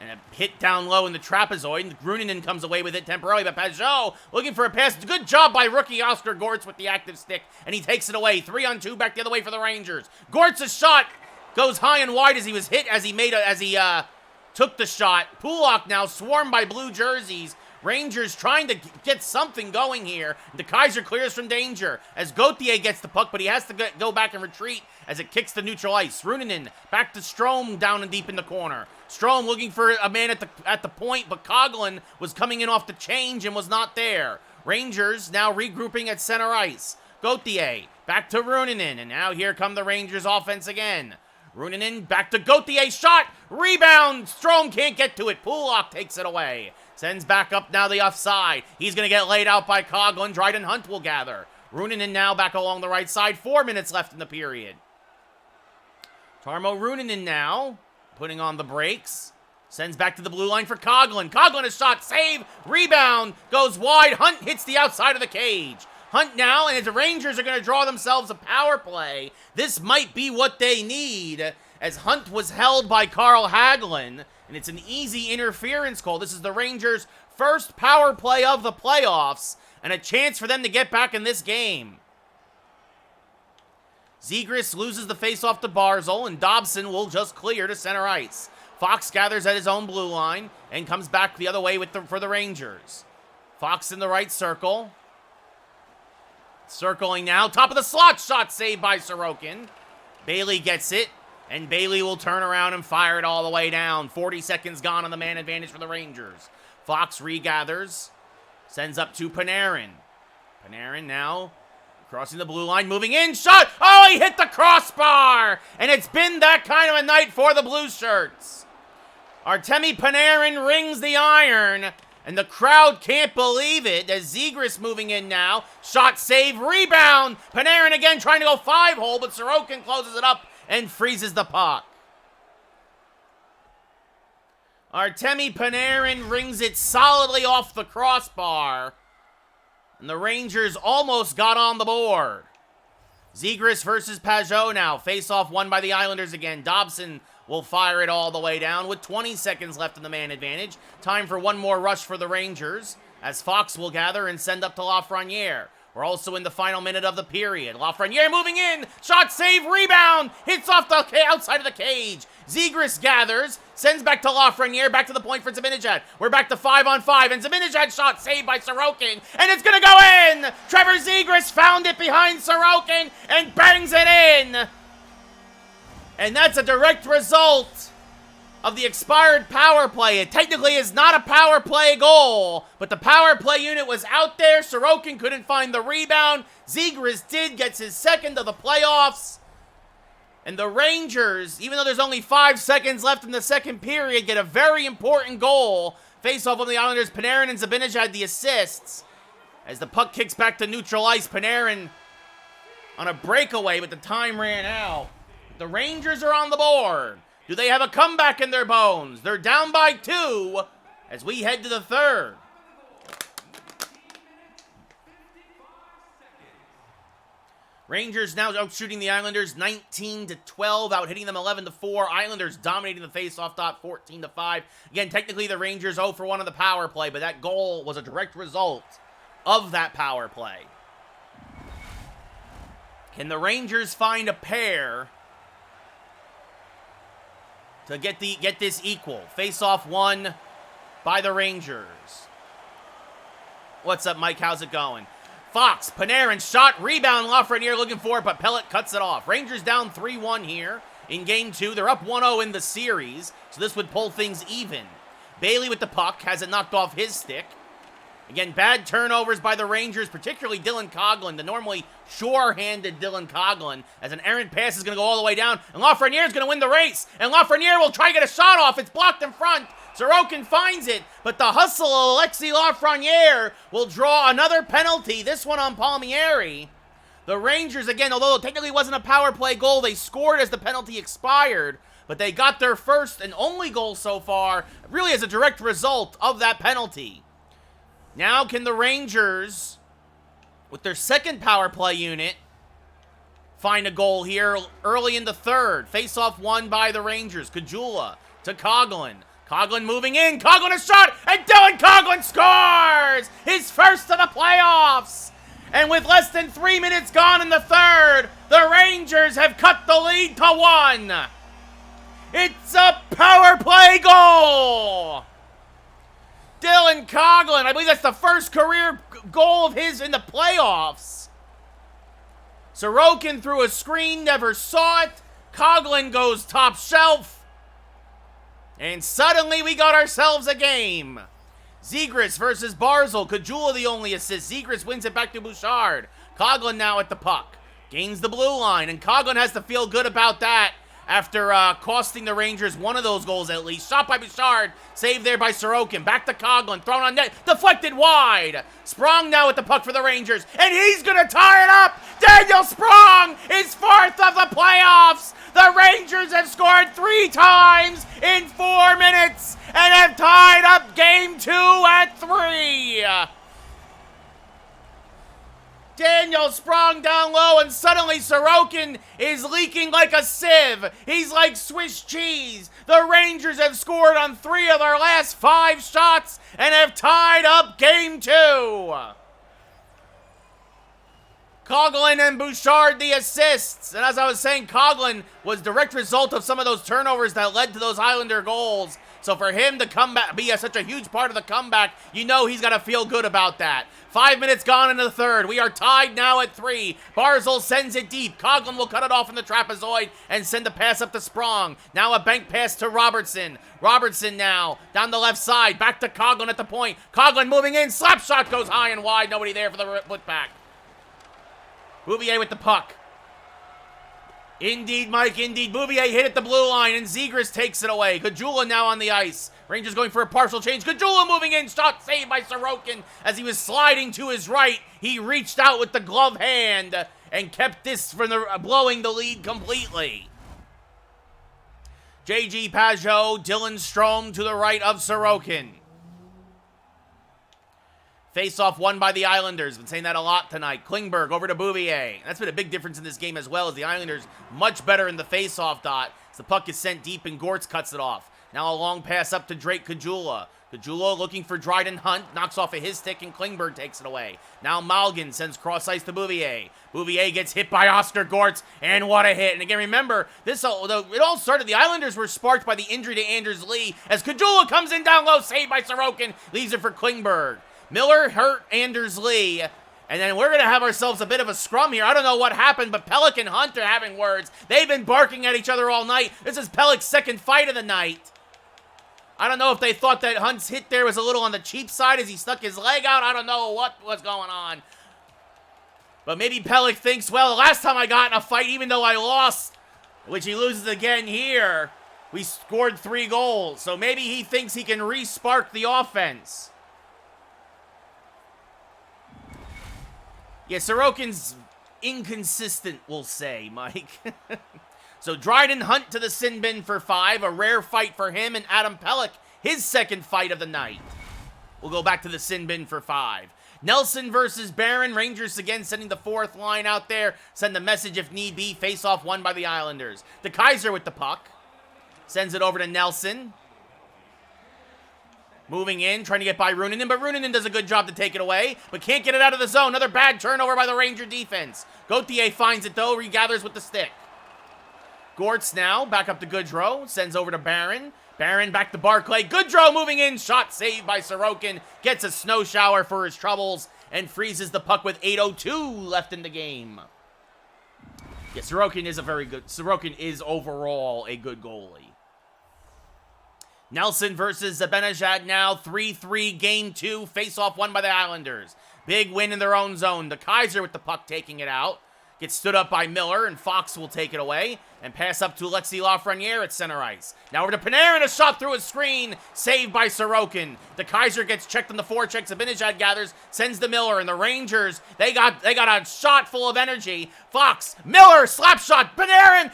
And a hit down low in the trapezoid, and Runanen comes away with it temporarily, but Pajot looking for a pass. Good job by rookie Oscar Gortz with the active stick, and he takes it away. 3-on-2 back the other way for the Rangers. Gortz's shot goes high and wide as he was hit as he took the shot. Pulock now swarmed by blue jerseys. Rangers trying to get something going here. DeKaiser clears from danger as Gauthier gets the puck, but he has to go back and retreat as it kicks the neutral ice. Runanen back to Strome down and deep in the corner. Strome looking for a man at the point, but Coughlin was coming in off the change and was not there. Rangers now regrouping at center ice. Gauthier back to Runanen, and now here come the Rangers offense again. Runanen back to Gauthier, shot, rebound, Strome can't get to it. Pulock takes it away. Sends back up now the offside. He's going to get laid out by Coughlin. Dryden Hunt will gather. Runanen now back along the right side. 4 minutes left in the period. Tarmo Runanen now putting on the brakes. Sends back to the blue line for Coughlin. Coughlin a shot, save, rebound, goes wide. Hunt hits the outside of the cage. Hunt now, and the Rangers are going to draw themselves a power play. This might be what they need, as Hunt was held by Carl Hagelin. And it's an easy interference call. This is the Rangers' first power play of the playoffs, and a chance for them to get back in this game. Zegras loses the faceoff to Barzal, and Dobson will just clear to center ice. Fox gathers at his own blue line and comes back the other way for the Rangers. Fox in the right circle. Circling now. Top of the slot. Shot saved by Sorokin. Bailey gets it. And Bailey will turn around and fire it all the way down. 40 seconds gone on the man advantage for the Rangers. Fox regathers. Sends up to Panarin. Panarin now crossing the blue line. Moving in. Shot. Oh, he hit the crossbar. And it's been that kind of a night for the Blue Shirts. Artemi Panarin rings the iron. And the crowd can't believe it as Zegras moving in now. Shot, save, rebound. Panarin again trying to go 5-hole, but Sorokin closes it up and freezes the puck. Artemi Panarin rings it solidly off the crossbar. And the Rangers almost got on the board. Zegras versus Pajot now. Face-off won by the Islanders again. Dobson will fire it all the way down with 20 seconds left in the man advantage. Time for one more rush for the Rangers as Fox will gather and send up to Lafreniere. We're also in the final minute of the period. Lafreniere moving in. Shot, save, rebound. Hits off the outside of the cage. Zegras gathers. Sends back to Lafreniere. Back to the point for Zibanejad. We're back to 5-on-5. And Zibanejad shot saved by Sorokin. And it's going to go in. Trevor Zegras found it behind Sorokin and bangs it in. And that's a direct result of the expired power play. It technically is not a power play goal, but the power play unit was out there. Sorokin couldn't find the rebound. Zegras gets his second of the playoffs. And the Rangers, even though there's only 5 seconds left in the second period, get a very important goal. Face-off of the Islanders, Panarin and Zibanejad the assists. As the puck kicks back to neutral ice, Panarin on a breakaway, but the time ran out. The Rangers are on the board. Do they have a comeback in their bones? They're down by 2 as we head to the third. Rangers now out shooting the Islanders 19-12, out hitting them 11-4. Islanders dominating the faceoff dot 14-5. Again, technically the Rangers 0 for 1 on the power play, but that goal was a direct result of that power play. Can the Rangers find a pair to get this equal. Face-off won by the Rangers. What's up, Mike? How's it going? Fox, Panarin, shot, rebound, Lafreniere looking for it, but Pellet cuts it off. Rangers down 3-1 here in Game 2. They're up 1-0 in the series, so this would pull things even. Bailey with the puck, has it knocked off his stick. Again, bad turnovers by the Rangers, particularly Dylan Coghlan, the normally sure-handed Dylan Coghlan, as an errant pass is going to go all the way down, and Lafreniere is going to win the race, and Lafreniere will try to get a shot off. It's blocked in front. Sorokin finds it, but the hustle of Alexis Lafreniere will draw another penalty, this one on Palmieri. The Rangers, again, although it technically wasn't a power play goal, they scored as the penalty expired, but they got their first and only goal so far, really as a direct result of that penalty. Now can the Rangers, with their second power play unit, find a goal here early in the third? Face-off won by the Rangers. Kajula to Coghlan. Coghlan moving in. Coghlan a shot, and Dylan Coghlan scores! His first of the playoffs! And with less than 3 minutes gone in the third, the Rangers have cut the lead to 1. It's a power play goal! Dylan Coghlan, I believe that's the first career goal of his in the playoffs. Sorokin threw a screen, never saw it. Coghlan goes top shelf. And suddenly we got ourselves a game. Zegras versus Barzal. Kajula the only assist. Zegras wins it back to Bouchard. Coghlan now at the puck. Gains the blue line, and Coghlan has to feel good about that after costing the Rangers one of those goals at least. Shot by Bouchard. Saved there by Sorokin. Back to Coghlan. Thrown on net. Deflected wide. Sprong now with the puck for the Rangers. And he's going to tie it up. Daniel Sprong is fourth of the playoffs. The Rangers have scored 3 times in 4 minutes and have tied up Game 2 at 3. Daniel Sprong down low, and suddenly Sorokin is leaking like a sieve. He's like Swiss cheese. The Rangers have scored on 3 of their last 5 shots and have tied up Game 2. Coghlan and Bouchard the assists. And as I was saying, Coghlan was direct result of some of those turnovers that led to those Islander goals. So for him to come back, be such a huge part of the comeback, you know he's got to feel good about that. 5 minutes gone into the third. We are tied now at 3. Barzal sends it deep. Coghlan will cut it off in the trapezoid and send a pass up to Sprong. Now a bank pass to Robertson. Robertson now down the left side. Back to Coghlan at the point. Coghlan moving in. Slap shot goes high and wide. Nobody there for the putback. Bouvier with the puck. Indeed, Mike, indeed. Bouvier hit at the blue line, and Zegras takes it away. Kajula now on the ice. Rangers going for a partial change. Kajula moving in. Shot saved by Sorokin as he was sliding to his right. He reached out with the glove hand and kept this from blowing the lead completely. J.G. Pajot, Dylan Strome to the right of Sorokin. Face-off won by the Islanders. Been saying that a lot tonight. Klingberg over to Bouvier. That's been a big difference in this game as well, as the Islanders much better in the face-off dot. As the puck is sent deep and Gortz cuts it off. Now a long pass up to Drake Kajula. Kajula looking for Dryden Hunt. Knocks off of his stick and Klingberg takes it away. Now Malgin sends cross-ice to Bouvier. Bouvier gets hit by Oscar Gortz, and what a hit. And again, remember, it all started, the Islanders were sparked by the injury to Anders Lee, as Kajula comes in down low, saved by Sorokin, leaves it for Klingberg. Miller hurt Anders Lee, and then we're going to have ourselves a bit of a scrum here. I don't know what happened, but Pelech and Hunt are having words. They've been barking at each other all night. This is Pelech's second fight of the night. I don't know if they thought that Hunt's hit there was a little on the cheap side as he stuck his leg out. I don't know what was going on. But maybe Pelech thinks, well, the last time I got in a fight, even though I lost, which he loses again here, we scored 3 goals. So maybe he thinks he can re-spark the offense. Yeah, Sorokin's inconsistent, we'll say, Mike. So Dryden Hunt to the sin bin for 5. A rare fight for him, and Adam Pelech, his second fight of the night. We'll go back to the sin bin for 5. Nelson versus Barron. Rangers again sending the 4th line out there. Send the message if need be. Face-off won by the Islanders. The Kaiser with the puck. Sends it over to Nelson. Moving in, trying to get by Runanen, but Runanen does a good job to take it away, but can't get it out of the zone. Another bad turnover by the Ranger defense. Gauthier finds it, though, regathers with the stick. Gortz now, back up to Goodrow, sends over to Barron. Barron back to Barclay. Goodrow moving in, shot saved by Sorokin. Gets a snow shower for his troubles and freezes the puck with 8:02 left in the game. Yeah, Sorokin is overall a good goalie. Nelson versus Zibanejad now, 3-3 game 2, face-off won by the Islanders. Big win in their own zone. The Kaiser with the puck taking it out. Gets stood up by Miller, and Fox will take it away and pass up to Alexis Lafreniere at center ice. Now over to Panarin, a shot through a screen, saved by Sorokin. The Kaiser gets checked on the forecheck. Zibanejad gathers, sends to Miller, and the Rangers, they got a shot full of energy. Fox, Miller, slap shot, Panarin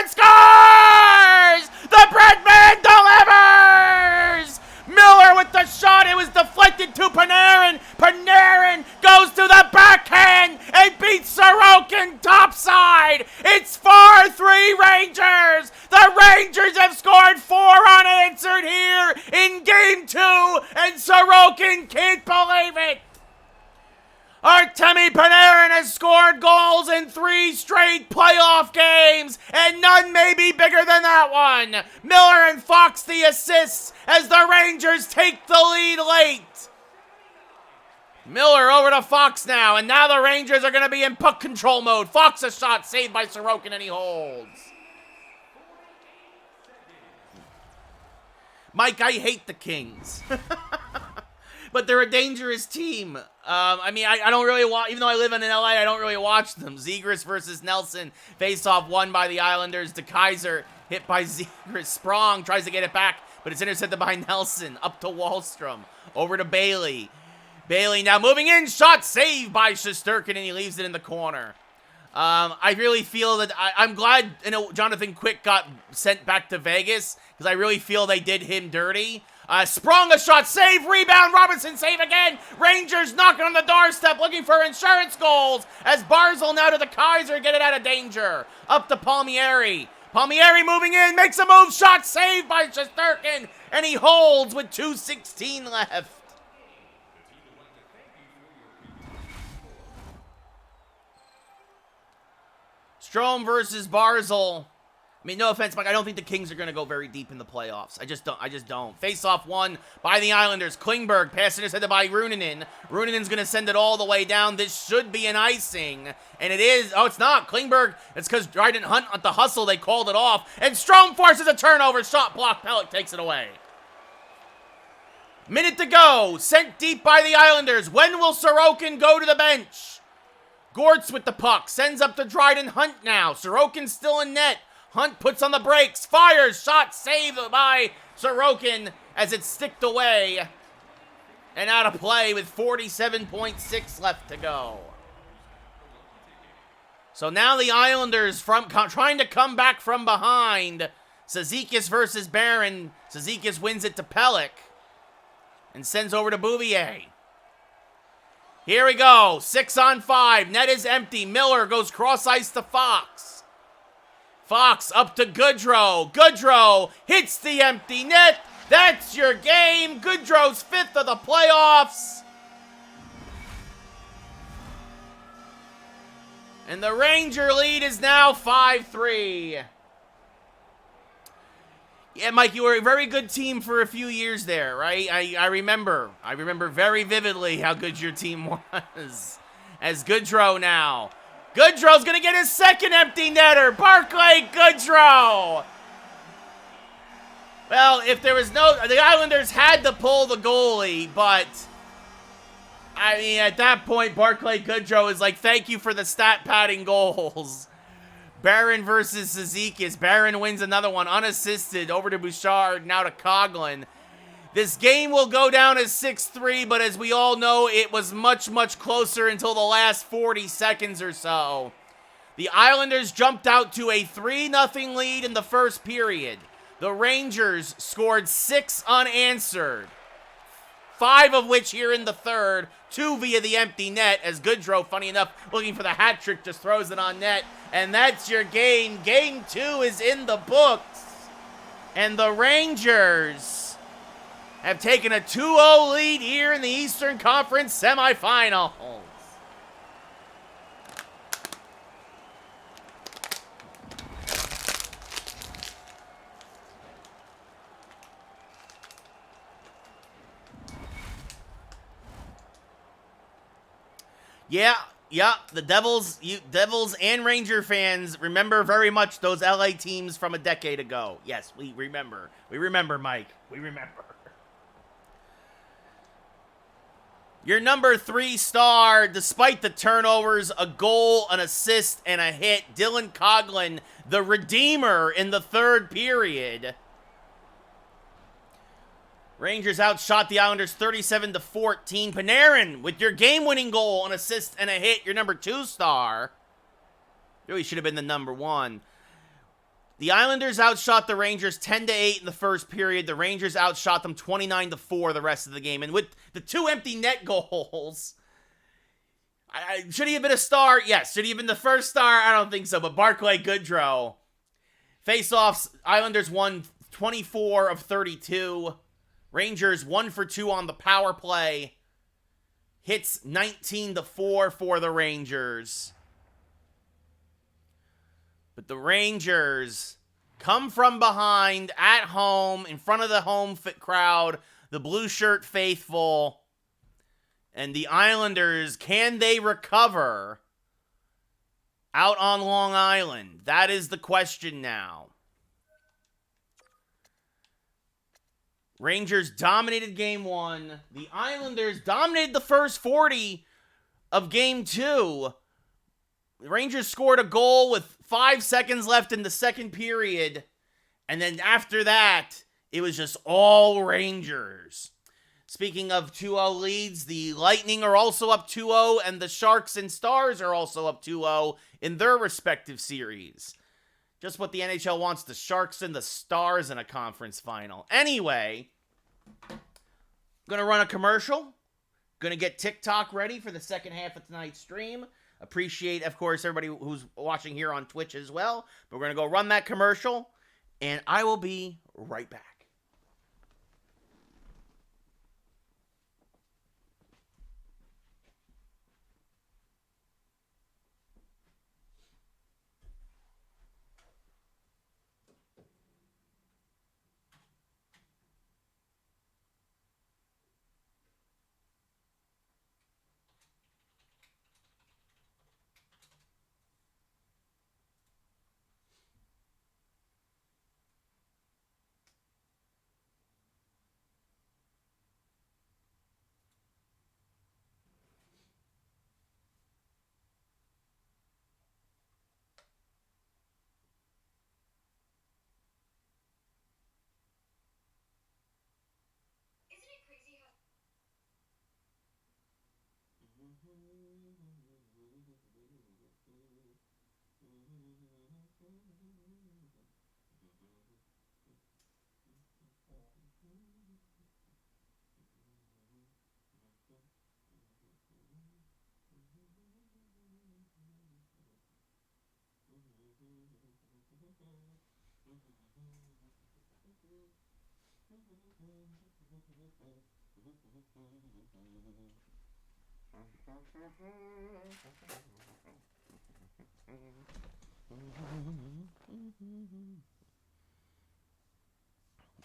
scores! The Breadman delivers! Miller with the shot, it was deflected to Panarin. Panarin goes to the backhand and beats Sorokin topside. It's 4-3 Rangers. The Rangers have scored 4 unanswered here in game 2, and Sorokin can't believe it. Artemi Panarin has scored goals in 3 straight playoff games, and none may be bigger than that one. Miller and Fox the assists as the Rangers take the lead late. Miller over to Fox now, and now the Rangers are going to be in puck control mode. Fox a shot saved by Sorokin, and he holds. Mike, I hate the Kings. But they're a dangerous team. I don't really watch, even though I live in LA, I don't really watch them. Zegras versus Nelson, face-off won by the Islanders. De Kaiser hit by Zegras. Sprong tries to get it back, but it's intercepted by Nelson. Up to Wahlstrom, over to Bailey. Bailey now moving in, shot saved by Shesterkin, and he leaves it in the corner. I really feel that, I'm glad Jonathan Quick got sent back to Vegas, because I really feel they did him dirty. Sprung a shot, save, rebound, Robinson save again. Rangers knocking on the doorstep, looking for insurance goals as Barzal now to the Kaiser, get it out of danger. Up to Palmieri. Palmieri moving in, makes a move, shot saved by Shesterkin, and he holds with 2:16 left. Strome versus Barzal. I mean, no offense, Mike, I don't think the Kings are going to go very deep in the playoffs. I just don't. Face-off won by the Islanders. Klingberg passing his head by Runanen. Runanen's going to send it all the way down. This should be an icing. And it is. Oh, it's not. Klingberg, it's because Dryden Hunt at the hustle, they called it off. And Strome forces a turnover. Shot block. Pelech takes it away. Minute to go. Sent deep by the Islanders. When will Sorokin go to the bench? Gortz with the puck. Sends up to Dryden Hunt now. Sorokin still in net. Hunt puts on the brakes, fires, shot saved by Sorokin as it's sticked away and out of play with 47.6 left to go. So now the Islanders trying to come back from behind. Cizikas versus Barron. Cizikas wins it to Pelech and sends over to Bouvier. Here we go, 6-on-5, net is empty. Miller goes cross ice to Fox. Fox up to Goodrow. Goodrow hits the empty net. That's your game. Goodrow's 5th of the playoffs. And the Ranger lead is now 5-3. Yeah, Mike, you were a very good team for a few years there, right? I remember very vividly how good your team was. As Goodrow now. Goodrow's going to get his 2nd empty netter. Barclay Goodrow. Well, if there was the Islanders had to pull the goalie, but I mean, at that point, Barclay Goodrow is like, thank you for the stat padding goals. Barron versus Cizikas. Barron wins another one, unassisted, over to Bouchard, now to Coughlin. This game will go down as 6-3, but as we all know, it was much, much closer until the last 40 seconds or so. The Islanders jumped out to a 3-0 lead in the first period. The Rangers scored 6 unanswered, 5 of which here in the third, 2 via the empty net, as Goodrow, funny enough, looking for the hat trick, just throws it on net. And that's your game. Game 2 is in the books. And the Rangers have taken a 2-0 lead here in the Eastern Conference Semifinals. Yeah, yeah. The Devils and Ranger fans remember very much those LA teams from a decade ago. Yes, we remember. We remember, Mike. We remember. Your number 3 star, despite the turnovers, a goal, an assist, and a hit, Dylan Coghlan, the redeemer in the third period. Rangers outshot the Islanders 37-14. Panarin with your game-winning goal, an assist, and a hit, your number 2 star. Really should have been the number 1. The Islanders outshot the Rangers 10-8 in the first period. The Rangers outshot them 29-4 the rest of the game. And with the 2 empty net goals, should he have been a star? Yes. Should he have been the first star? I don't think so. But Barclay Goodrow. Face-offs, Islanders won 24 of 32. Rangers 1 for 2 on the power play. Hits 19-4 for the Rangers. But the Rangers come from behind at home in front of the home crowd, the blue shirt faithful. And the Islanders, can they recover out on Long Island? That is the question now. Rangers dominated game 1. The Islanders dominated the first 40 of game 2. The Rangers scored a goal with 5 seconds left in the second period. And then after that, it was just all Rangers. Speaking of 2-0 leads, the Lightning are also up 2-0, and the Sharks and Stars are also up 2-0 in their respective series. Just what the NHL wants, the Sharks and the Stars in a conference final. Anyway, I'm going to run a commercial. Going to get TikTok ready for the second half of tonight's stream. Appreciate, of course, everybody who's watching here on Twitch as well. But we're going to go run that commercial, and I will be right back.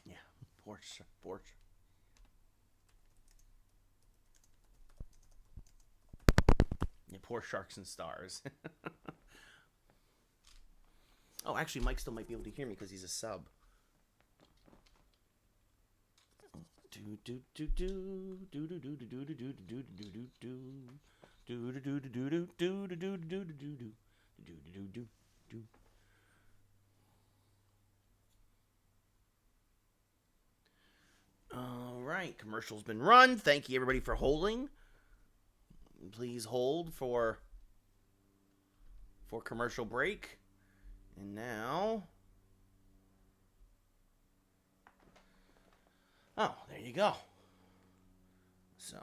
Yeah, Porsche. Yeah, poor Sharks and Stars. Oh, actually, Mike still might be able to hear me because he's a sub. All right, commercial's been run. Thank you, everybody, for holding. Please hold for commercial break. And now... Oh, there you go. So,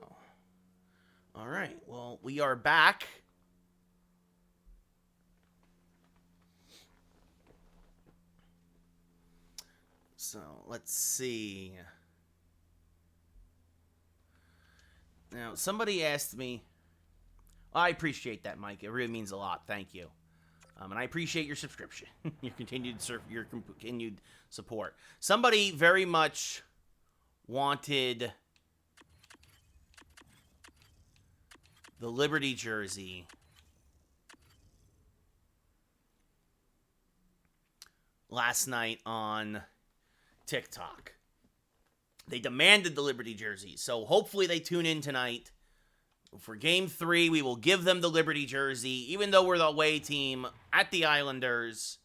all right. Well, we are back. So, let's see. Now, somebody asked me... I appreciate that, Mike. It really means a lot. Thank you. And I appreciate your subscription, your continued support. Somebody very much wanted the Liberty jersey. Last night on TikTok. They demanded the Liberty jersey, so hopefully they tune in tonight. For Game 3, we will give them the Liberty jersey, even though we're the away team at the Islanders,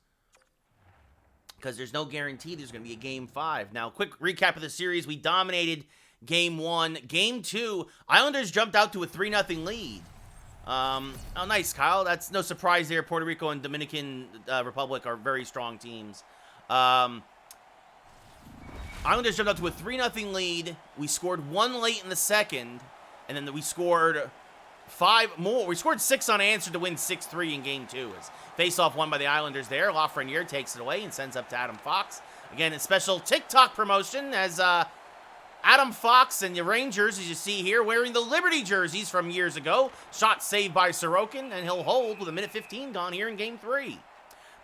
because there's no guarantee there's going to be a Game 5. Now, quick recap of the series. We dominated Game 1. Game 2, Islanders jumped out to a 3-0 lead. Oh, nice, Kyle. That's no surprise there. Puerto Rico and Dominican Republic are very strong teams. Islanders jumped out to a 3-0 lead. We scored 1 late in the second, and then we scored 5 more. We scored 6 unanswered to win 6-3 in Game 2. As face-off won by the Islanders there. Lafreniere takes it away and sends up to Adam Fox. Again, a special TikTok promotion as Adam Fox and the Rangers, as you see here, wearing the Liberty jerseys from years ago. Shot saved by Sorokin, and he'll hold with 1:15 gone here in Game 3.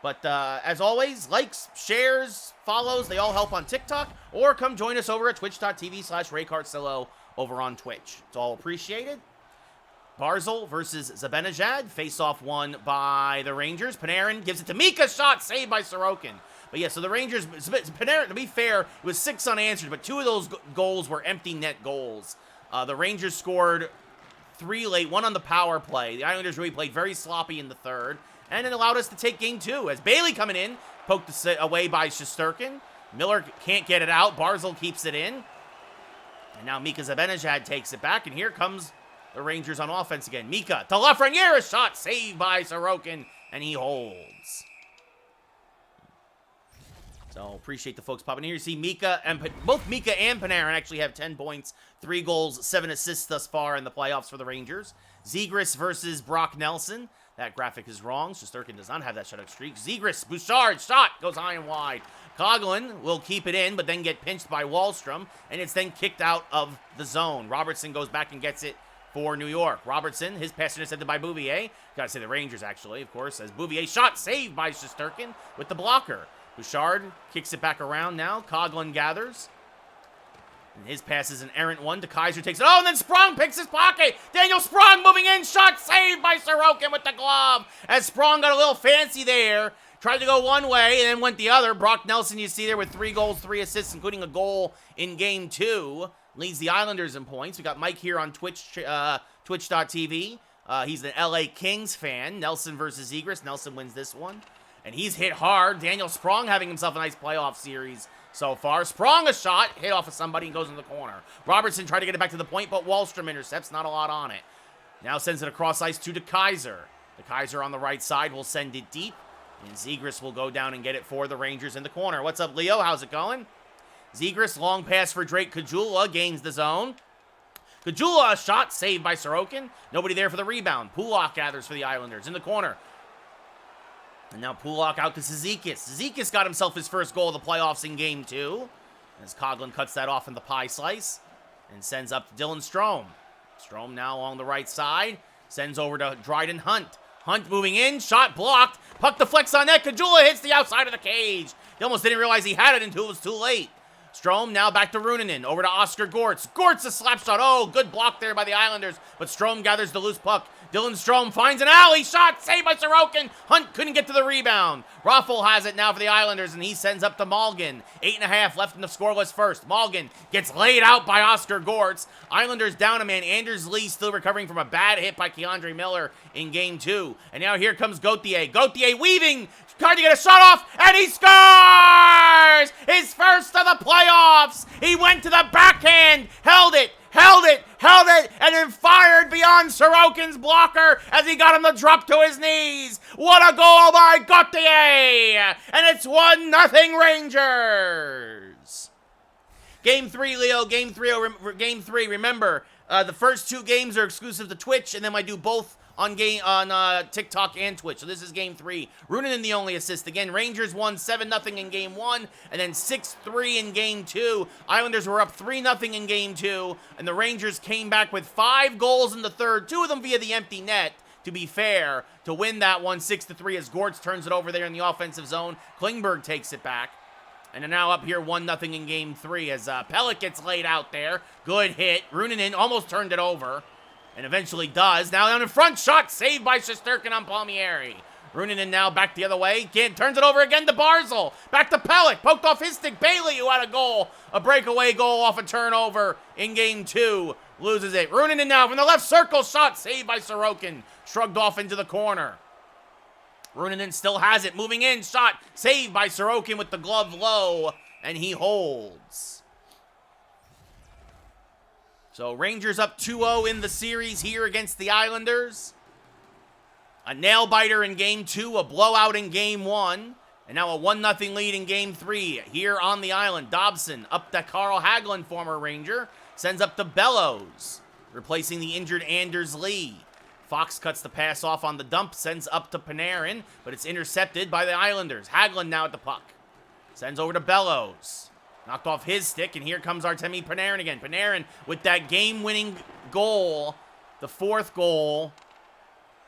But as always, likes, shares, follows, they all help on TikTok. Or come join us over at twitch.tv/RayCartsillo over on Twitch. It's all appreciated. Barzal versus Zibanejad. Face-off won by the Rangers. Panarin gives it to Mika. Shot saved by Sorokin. But yeah, so the Rangers, Panarin, to be fair, it was 6 unanswered, but 2 of those goals were empty net goals. The Rangers scored 3 late, 1 on the power play. The Islanders really played very sloppy in the third. And it allowed us to take Game 2. As Bailey coming in, poked away by Shesterkin. Miller can't get it out. Barzal keeps it in. And now Mika Zibanejad takes it back. And here comes the Rangers on offense again. Mika to Lafreniere. Shot saved by Sorokin. And he holds. So appreciate the folks popping in here. You see Mika and both Mika and Panarin actually have 10 points, 3 goals, 7 assists thus far in the playoffs for the Rangers. Zegras versus Brock Nelson. That graphic is wrong. Shesterkin does not have that shutout streak. Zegras, Bouchard, shot, goes high and wide. Coughlin will keep it in, but then get pinched by Wahlstrom, and it's then kicked out of the zone. Robertson goes back and gets it for New York. Robertson, his pass intercepted by Bouvier. Gotta say the Rangers, actually, of course, as Bouvier shot saved by Shesterkin with the blocker. Bouchard kicks it back around now. Coughlin gathers. And his pass is an errant one. DeKaiser takes it. Oh, and then Sprong picks his pocket. Daniel Sprong moving in. Shot saved by Sorokin with the glove. As Sprong got a little fancy there. Tried to go one way and then went the other. Brock Nelson, you see there, with 3 goals, 3 assists, including a goal in Game 2. Leads the Islanders in points. We got Mike here on Twitch, twitch.tv. He's an LA Kings fan. Nelson versus Zegras. Nelson wins this one. And he's hit hard. Daniel Sprong having himself a nice playoff series so far. Sprong a shot, hit off of somebody and goes in the corner. Robertson tried to get it back to the point, but Wahlstrom intercepts. Not a lot on it. Now sends it across ice to DeKaiser. DeKaiser on the right side will send it deep. And Zegras will go down and get it for the Rangers in the corner. What's up, Leo? How's it going? Zegras, long pass for Drake Caggiula, gains the zone. Caggiula, a shot, saved by Sorokin. Nobody there for the rebound. Pulock gathers for the Islanders in the corner. And now Pulock out to Cizikas. Cizikas got himself his first goal of the playoffs in Game 2. As Coughlin cuts that off in the pie slice. And sends up to Dylan Strome. Strome now along the right side. Sends over to Dryden Hunt. Hunt moving in. Shot blocked. Puck deflects on net. Caggiula hits the outside of the cage. He almost didn't realize he had it until it was too late. Strome now back to Runanen. Over to Oscar Gortz. Gortz a slap shot. Oh, good block there by the Islanders. But Strome gathers the loose puck. Dylan Strome finds an alley shot, saved by Sorokin. Hunt couldn't get to the rebound. Raffle has it now for the Islanders, and he sends up to Malgin. 8.5 left in the scoreless first. Malgin gets laid out by Oscar Gortz. Islanders down a man. Anders Lee still recovering from a bad hit by Keandre Miller in Game 2. And now here comes Gauthier. Gauthier weaving, trying to get a shot off, and he scores! His first of the playoffs. He went to the backhand, held it, and then fired beyond Sorokin's blocker as he got him to drop to his knees. What a goal by Gauthier! And it's 1-0 Rangers. Game 3, Leo. Game 3. Remember, the first 2 games are exclusive to Twitch, and then I do both on TikTok and Twitch. So this is Game 3. Runanen the only assist. Again, Rangers won 7-0 in Game 1, and then 6-3 in Game 2. Islanders were up 3-0 in Game 2, and the Rangers came back with 5 goals in the third, 2 of them via the empty net, to be fair, to win that one 6-3 as Gortz turns it over there in the offensive zone. Klingberg takes it back. And they're now up here 1-0 in Game 3 as Pelech gets laid out there. Good hit. Runanen almost turned it over. and eventually does. Now down in front, shot saved by Shesterkin on Palmieri. Runanen now back the other way. Turns it over again to Barzal. Back to Pelech. Poked off his stick. Bailey, who had a goal. A breakaway goal off a turnover in game 2. Loses it. Runanen now from the left circle. Shot saved by Sorokin. Shrugged off into the corner. Runanen still has it. Moving in. Shot saved by Sorokin with the glove low. And he holds. So Rangers up 2-0 in the series here against the Islanders. A nail-biter in Game 2, a blowout in Game 1, and now a 1-0 lead in Game 3 here on the island. Dobson up to Carl Hagelin, former Ranger, sends up to Bellows, replacing the injured Anders Lee. Fox cuts the pass off on the dump, sends up to Panarin, but it's intercepted by the Islanders. Hagelin now at the puck. Sends over to Bellows. Knocked off his stick, and here comes Artemi Panarin again. Panarin with that game-winning goal, the 4th goal,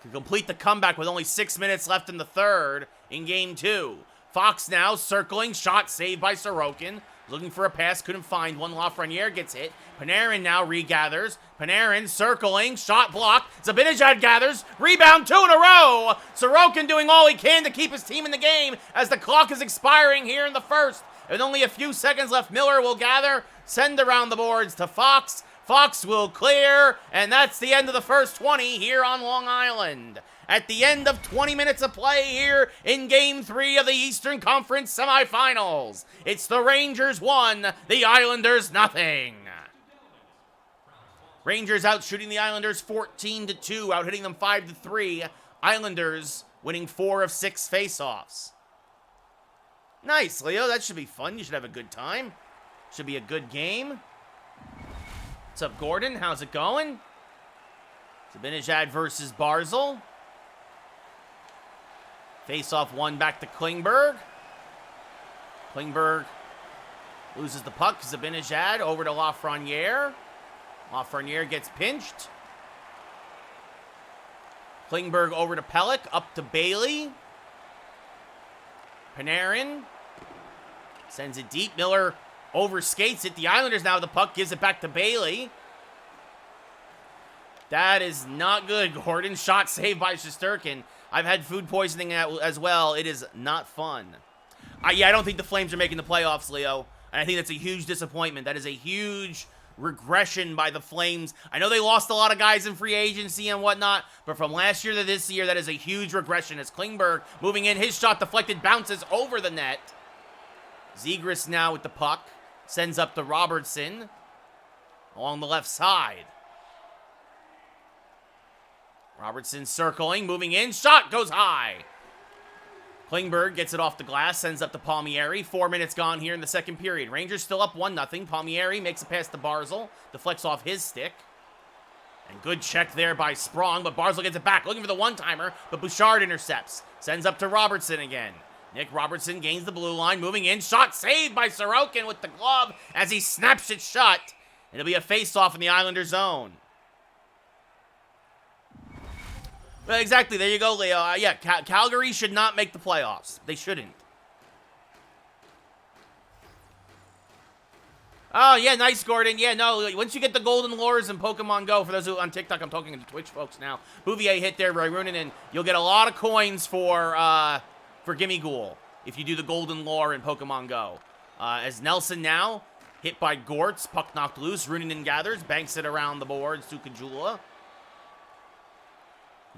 to complete the comeback with only 6 minutes left in the 3rd in Game 2. Fox now circling, shot saved by Sorokin. Looking for a pass, couldn't find one. Lafreniere gets hit. Panarin now regathers. Panarin circling, shot blocked. Zibanejad gathers, rebound 2 in a row. Sorokin doing all he can to keep his team in the game as the clock is expiring here in the 1st. With only a few seconds left, Miller will gather, send around the boards to Fox. Fox will clear, and that's the end of the first 20 here on Long Island. At the end of 20 minutes of play here in Game 3 of the Eastern Conference Semifinals, it's the Rangers 1, the Islanders nothing. Rangers out shooting the Islanders 14-2, out hitting them 5-3. Islanders winning 4 of 6 faceoffs. Nice, Leo. That should be fun. You should have a good time. Should be a good game. What's up, Gordon? How's it going? Zibanejad versus Barzal. Face-off 1 back to Klingberg. Klingberg loses the puck. Zibanejad over to Lafreniere. Lafreniere gets pinched. Klingberg over to Pelech. Up to Bailey. Panarin sends it deep. Miller overskates it. The Islanders now with the puck. Gives it back to Bailey. That is not good, Gordon. Shot saved by Shesterkin. I've had food poisoning as well. It is not fun. Yeah, I don't think the Flames are making the playoffs, Leo. And I think that's a huge disappointment. That is a huge regression by the Flames. I know they lost a lot of guys in free agency and whatnot, but from last year to this year, that is a huge regression as Klingberg moving in. His shot deflected, bounces over the net. Zegras now with the puck. Sends up to Robertson along the left side. Robertson circling, moving in. Shot goes high. Klingberg gets it off the glass, sends up to Palmieri. 4 minutes gone here in the second period. Rangers still up 1-0. Palmieri makes a pass to Barzal. Deflects off his stick. And good check there by Sprong, but Barzal gets it back. Looking for the one-timer, but Bouchard intercepts. Sends up to Robertson again. Nick Robertson gains the blue line, moving in. Shot saved by Sorokin with the glove as he snaps it shut. It'll be a face-off in the Islander zone. Well, exactly. There you go, Leo. Yeah, Calgary should not make the playoffs. They shouldn't. Oh, yeah, nice, Gordon. Yeah, no, once you get the golden lures in Pokemon Go, for those who on TikTok, I'm talking to Twitch folks now. Bouvier hit there by Runanen. You'll get a lot of coins for Gimme Ghoul if you do the golden lure in Pokemon Go. As Nelson now hit by Gortz, puck knocked loose. Runanen gathers, banks it around the boards to Kajula.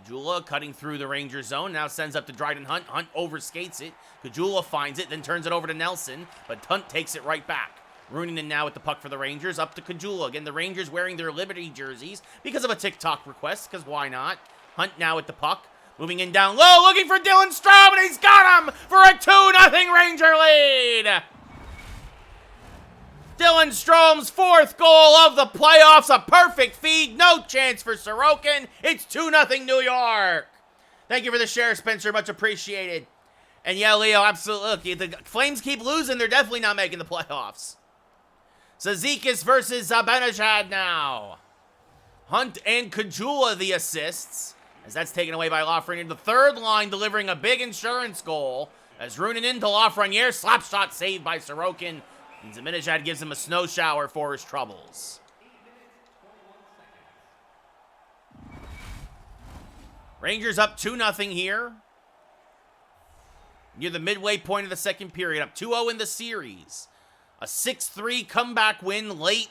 Kajula cutting through the Ranger zone, now sends up to Dryden Hunt. Hunt overskates it. Kajula finds it, then turns it over to Nelson, but Hunt takes it right back. Runanen now with the puck for the Rangers, up to Kajula. Again, the Rangers wearing their Liberty jerseys because of a TikTok request, because why not? Hunt now with the puck, moving in down low, looking for Dylan Strome, and he's got him for a 2-0 Ranger lead! Dylan Strome's 4th goal of the playoffs, a perfect feed, no chance for Sorokin. It's 2-0 New York. Thank you for the share, Spencer, much appreciated. And yeah, Leo, absolutely. Look, the Flames keep losing, they're definitely not making the playoffs. Zizekas versus Zibanejad now. Hunt and Kajula the assists, as that's taken away by Lafreniere. The third line delivering a big insurance goal, as Runanen to Lafreniere, slap shot saved by Sorokin. And Zibanejad gives him a snow shower for his troubles. Rangers up 2-0 here. Near the midway point of the second period. Up 2-0 in the series. A 6-3 comeback win late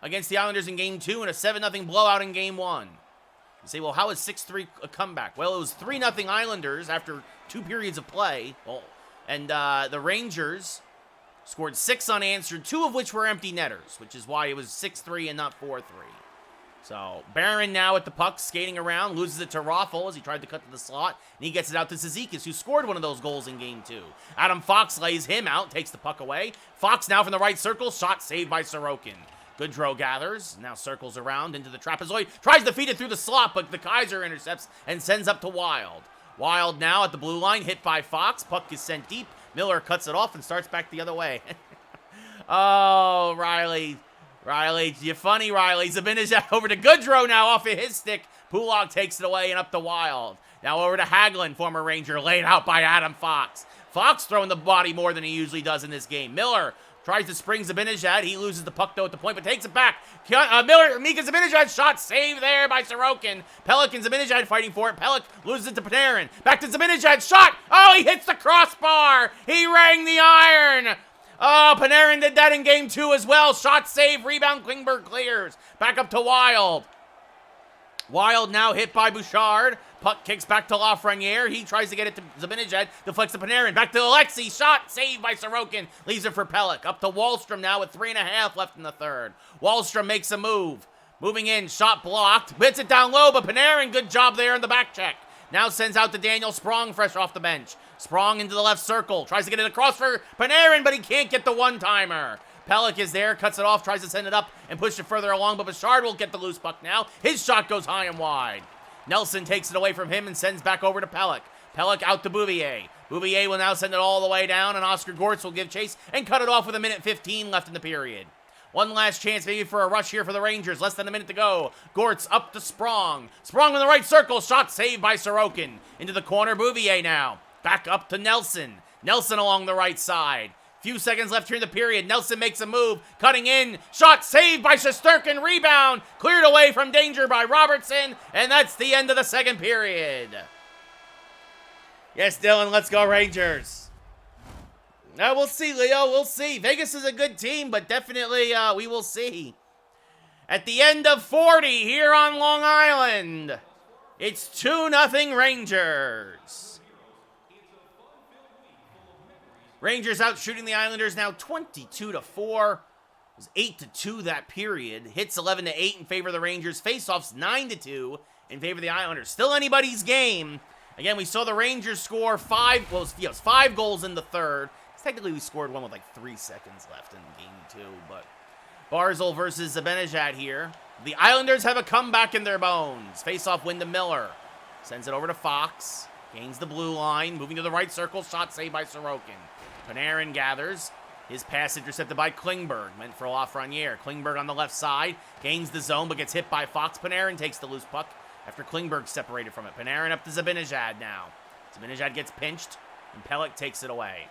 against the Islanders in Game 2 and a 7-0 blowout in Game 1. You say, well, how is 6-3 a comeback? Well, it was 3-0 Islanders after 2 periods of play. Well, and the Rangers scored 6 unanswered, 2 of which were empty netters, which is why it was 6-3 and not 4-3. So, Barron now at the puck, skating around, loses it to Raffle as he tried to cut to the slot, and he gets it out to Zizekas, who scored one of those goals in Game 2. Adam Fox lays him out, takes the puck away. Fox now from the right circle, shot saved by Sorokin. Goodrow gathers, now circles around into the trapezoid, tries to feed it through the slot, but the Kaiser intercepts and sends up to Wild. Wild now at the blue line, hit by Fox, puck is sent deep, Miller cuts it off and starts back the other way. Oh, Riley, you're funny, Riley. Zibanejad over to Goodrow now off of his stick. Pulak takes it away and up to Wild. Now over to Hagelin, former Ranger, laid out by Adam Fox. Fox throwing the body more than he usually does in this game. Miller tries to spring Zibanejad. He loses the puck, though, at the point, but takes it back. Mika Zibanejad shot saved there by Sorokin. Pelech and Zibanejad fighting for it. Pelech loses it to Panarin. Back to Zibanejad. Shot! Oh, he hits the crossbar. He rang the iron. Oh, Panarin did that in Game 2 as well. Shot save, rebound, Klingberg clears. Back up to Wild. Wild now hit by Bouchard. Puck kicks back to Lafreniere. He tries to get it to Zibanejad. Deflects to Panarin. Back to Alexei. Shot saved by Sorokin. Leaves it for Pelech. Up to Wahlstrom now with 3.5 left in the third. Wahlstrom makes a move. Moving in. Shot blocked. Bits it down low, but Panarin, good job there in the back check. Now sends out to Daniel Sprong fresh off the bench. Sprong into the left circle. Tries to get it across for Panarin, but he can't get the one-timer. Pelech is there, cuts it off, tries to send it up and push it further along, but Bouchard will get the loose puck now. His shot goes high and wide. Nelson takes it away from him and sends back over to Pelech. Pelech out to Bouvier. Bouvier will now send it all the way down, and Oscar Gortz will give chase and cut it off with 1:15 left in the period. One last chance maybe for a rush here for the Rangers. Less than a minute to go. Gortz up to Sprong. Sprong in the right circle. Shot saved by Sorokin. Into the corner, Bouvier now. Back up to Nelson. Nelson along the right side. Few seconds left here in the period. Nelson makes a move. Cutting in. Shot saved by Shesterkin. Rebound. Cleared away from danger by Robertson. And that's the end of the second period. Yes, Dylan, let's go Rangers. Now we'll see, Leo. We'll see. Vegas is a good team, but definitely we will see. At the end of 40 here on Long Island, it's 2-0 Rangers. Rangers out shooting the Islanders now 22-4. It was 8-2 that period. Hits 11-8 in favor of the Rangers. Faceoffs 9-2 in favor of the Islanders. Still anybody's game. Again, we saw the Rangers score 5 goals in the third. Technically, we scored one with like 3 seconds left in Game 2, but Barzal versus Zibanejad here. The Islanders have a comeback in their bones. Face-off win to Miller. Sends it over to Fox. Gains the blue line. Moving to the right circle. Shot saved by Sorokin. Panarin gathers. His pass intercepted by Klingberg. Meant for Lafreniere. Klingberg on the left side. Gains the zone, but gets hit by Fox. Panarin takes the loose puck after Klingberg separated from it. Panarin up to Zibanejad now. Zibanejad gets pinched, and Pelech takes it away.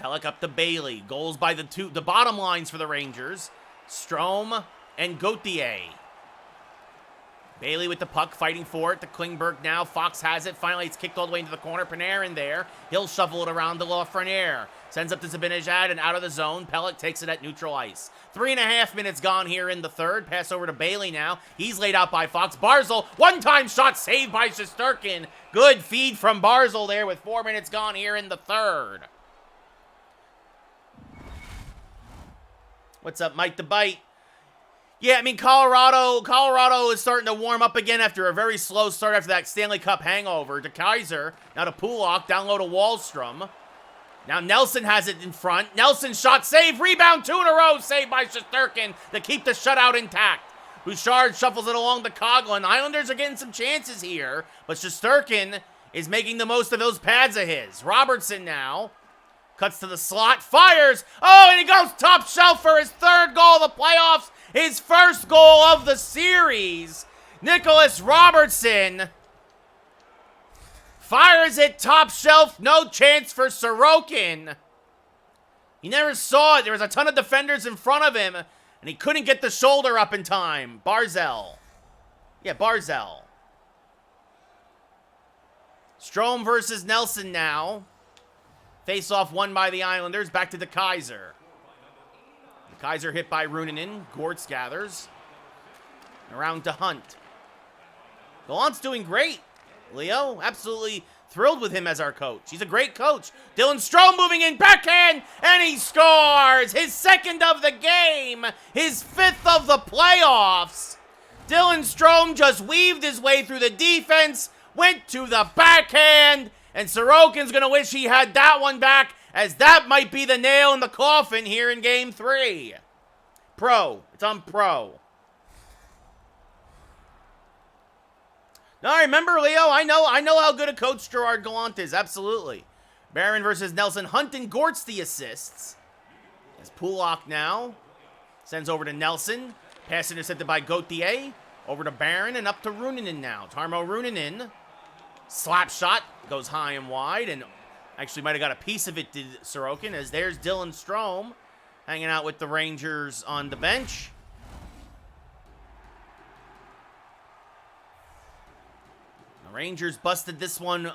Pelech up to Bailey. Goals by the bottom lines for the Rangers. Strome and Gauthier. Bailey with the puck, fighting for it to Klingberg now. Fox has it. Finally, it's kicked all the way into the corner. Panarin there. He'll shuffle it around to Lafreniere. Sends up to Zibanejad and out of the zone. Pelech takes it at neutral ice. 3.5 minutes gone here in the third. Pass over to Bailey now. He's laid out by Fox. Barzal, one-time shot saved by Shesterkin. Good feed from Barzal there with 4 minutes gone here in the third. What's up, Mike the Bite? Yeah, I mean, Colorado is starting to warm up again after a very slow start after that Stanley Cup hangover. To Kaiser, now to Pulak, down low to Wahlstrom. Now Nelson has it in front. Nelson shot, save, rebound, 2 in a row, saved by Shesterkin to keep the shutout intact. Bouchard shuffles it along to Coghlan. Islanders are getting some chances here, but Shesterkin is making the most of those pads of his. Robertson now. Cuts to the slot, fires. Oh, and he goes top shelf for his third goal of the playoffs. His first goal of the series. Nicholas Robertson fires it top shelf. No chance for Sorokin. He never saw it. There was a ton of defenders in front of him, and he couldn't get the shoulder up in time. Barzal. Yeah, Barzal. Strome versus Nelson now. Face-off won by the Islanders. Back to the Kaiser. The Kaiser hit by Runanen. Gortz gathers. Around to Hunt. Gallant's doing great, Leo. Absolutely thrilled with him as our coach. He's a great coach. Dylan Strome moving in, backhand, and he scores! His second of the game, his fifth of the playoffs. Dylan Strome just weaved his way through the defense, went to the backhand, and Sorokin's going to wish he had that one back, as that might be the nail in the coffin here in Game 3. Pro. It's on Pro. No, remember, Leo, I know how good a coach Gerard Gallant is. Absolutely. Barron versus Nelson. Hunt and Gortz the assists. As Pulak now sends over to Nelson. Pass intercepted by Gauthier. Over to Barron and up to Runanen now. Tarmo Runanen. Slap shot. Goes high and wide. And actually might have got a piece of it, did Sorokin. As there's Dylan Strome hanging out with the Rangers on the bench. Rangers busted this one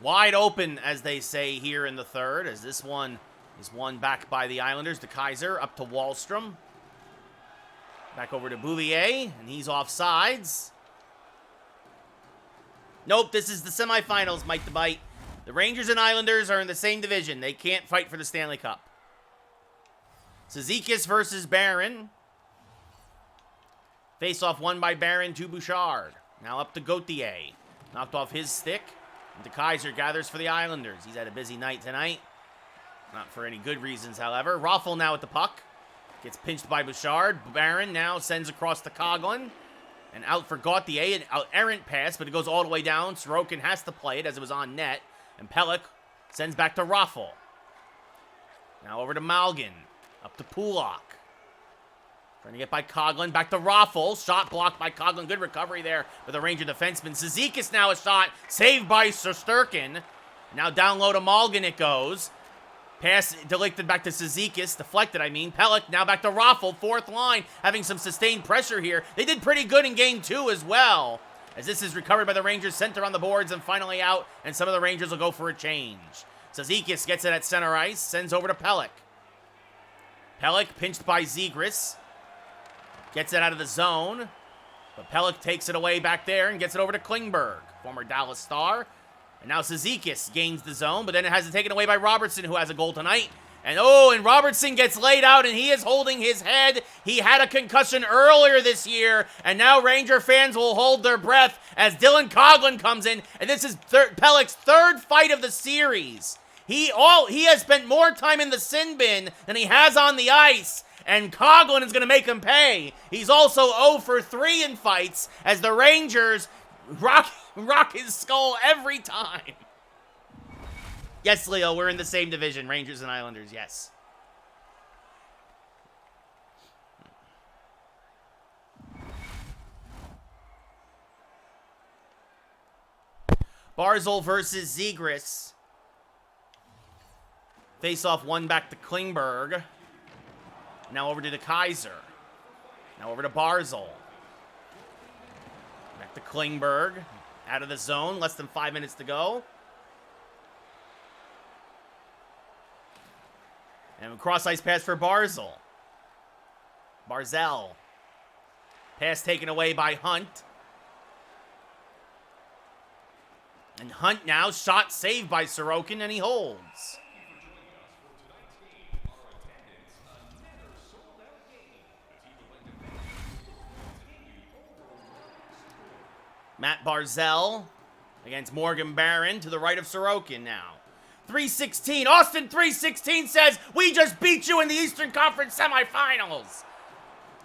wide open, as they say here in the third, as this one is won back by the Islanders. The Kaiser up to Wahlstrom. Back over to Bouvier, and he's off sides. Nope, this is the semifinals, Mike the Bite. The Rangers and Islanders are in the same division. They can't fight for the Stanley Cup. Cizikas versus Barron. Face-off won by Barron to Bouchard. Now up to Gauthier. Knocked off his stick. And Kaiser gathers for the Islanders. He's had a busy night tonight. Not for any good reasons, however. Raffl now with the puck. Gets pinched by Bouchard. Barron now sends across to Coghlan. And out for Gauthier. An errant pass, but it goes all the way down. Sorokin has to play it as it was on net. And Pelech sends back to Raffl. Now over to Malgin. Up to Pulak. Trying to get by Coghlan. Back to Raffl. Shot blocked by Coghlan. Good recovery there for the Ranger defenseman. Cizikas now a shot. Saved by Shesterkin. Now down low to Malgin it goes. Pass delicted back to Cizikas. Deflected, I mean. Pelech now back to Raffl. Fourth line. Having some sustained pressure here. They did pretty good in Game 2 as well. As this is recovered by the Rangers. Center on the boards and finally out. And some of the Rangers will go for a change. Cizikas gets it at center ice. Sends over to Pelech. Pelech pinched by Zegras. Gets it out of the zone. But Pelech takes it away back there and gets it over to Klingberg, former Dallas Star. And now Cizikas gains the zone, but then it has it taken away by Robertson, who has a goal tonight. And Robertson gets laid out, and he is holding his head. He had a concussion earlier this year, and now Ranger fans will hold their breath as Dylan Coghlan comes in. And this is Pelech's third fight of the series. He has spent more time in the sin bin than he has on the ice. And Coghlan is going to make him pay. He's also 0 for 3 in fights as the Rangers rock his skull every time. Yes, Leo, we're in the same division, Rangers and Islanders, yes. Barzal versus Zegras. Face-off won back to Klingberg. Now over to the Kaiser. Now over to Barzal. Back to Klingberg. Out of the zone. Less than 5 minutes to go. And a cross-ice pass for Barzal. Barzal. Pass taken away by Hunt. And Hunt now. Shot saved by Sorokin, and he holds. Matt Barzal against Morgan Barron to the right of Sorokin now. 316. Austin 316 says, "We just beat you in the Eastern Conference semifinals."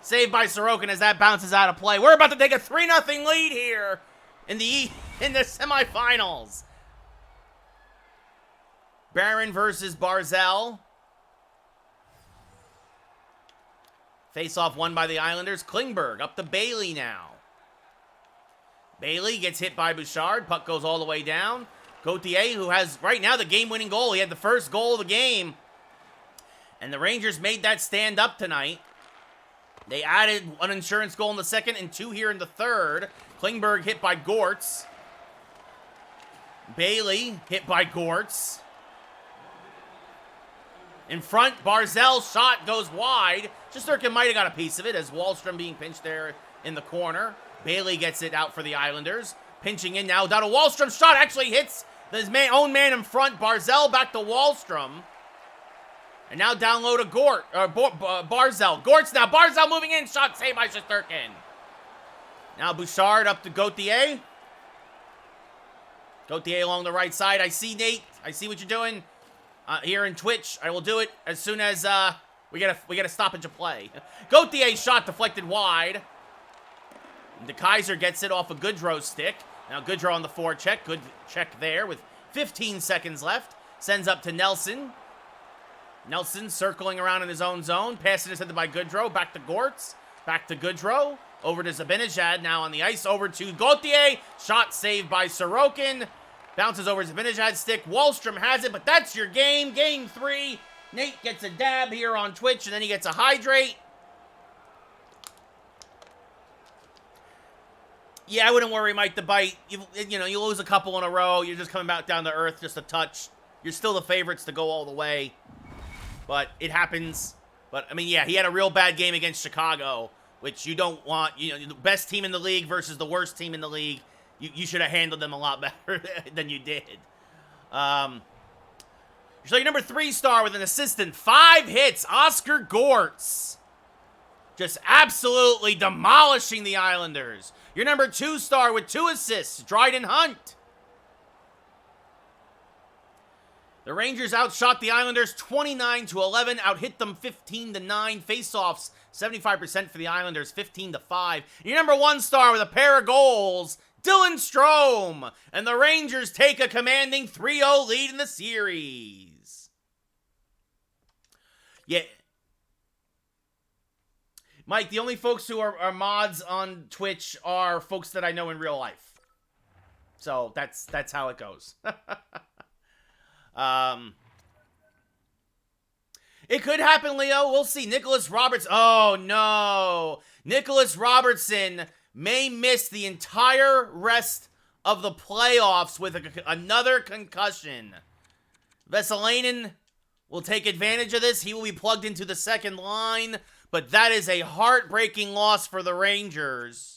Saved by Sorokin as that bounces out of play. We're about to take a 3-0 lead here in the semifinals. Barron versus Barzal. Face-off won by the Islanders. Klingberg up to Bailey now. Bailey gets hit by Bouchard. Puck goes all the way down. Gauthier, who has right now the game-winning goal. He had the first goal of the game. And the Rangers made that stand up tonight. They added an insurance goal in the second and 2 here in the third. Klingberg hit by Gortz. Bailey hit by Gortz. In front, Barzell shot goes wide. Shesterkin might have got a piece of it as Wahlstrom being pinched there in the corner. Bailey gets it out for the Islanders. Pinching in now. Down to Wahlstrom. Shot actually hits his own man in front. Barzell back to Wahlstrom. And now down low to Barzell. Gortz now. Barzell moving in. Shot saved by Shesterkin. Now Bouchard up to Gauthier. Gauthier along the right side. I see, Nate. I see what you're doing. Here in Twitch, I will do it as soon as we get a stoppage of play. Gauthier shot deflected wide. De Keyser gets it off a Goodrow stick. Now Goodrow on the forecheck. Good check there with 15 seconds left. Sends up to Nelson. Nelson circling around in his own zone. Passing is headed by Goodrow. Back to Gortz. Back to Goodrow. Over to Zibanejad. Now on the ice. Over to Gauthier. Shot saved by Sorokin. Bounces over Zibanejad's stick. Wahlstrom has it, but that's your game. Game 3. Nate gets a dab here on Twitch, and then he gets a hydrate. Yeah, I wouldn't worry, Mike the Bite. You lose a couple in a row. You're just coming back down to earth just a touch. You're still the favorites to go all the way. But it happens. But, I mean, yeah, he had a real bad game against Chicago, which you don't want. The best team in the league versus the worst team in the league. You should have handled them a lot better than you did. So your number 3 star with an assistant. 5 hits. Oscar Gortz. Just absolutely demolishing the Islanders. Your number 2 star with 2 assists. Dryden Hunt. The Rangers outshot the Islanders 29-11. Outhit them 15-9. Faceoffs 75% for the Islanders. 15-5. Your number 1 star with a pair of goals. Dylan Strome, and the Rangers take a commanding 3-0 lead in the series. Yeah. Mike, the only folks who are mods on Twitch are folks that I know in real life. So that's how it goes. It could happen, Leo. We'll see. Nicholas Roberts. Oh, no. Nicholas Robertson may miss the entire rest of the playoffs with another concussion. Vesalainen will take advantage of this. He will be plugged into the second line, but that is a heartbreaking loss for the Rangers.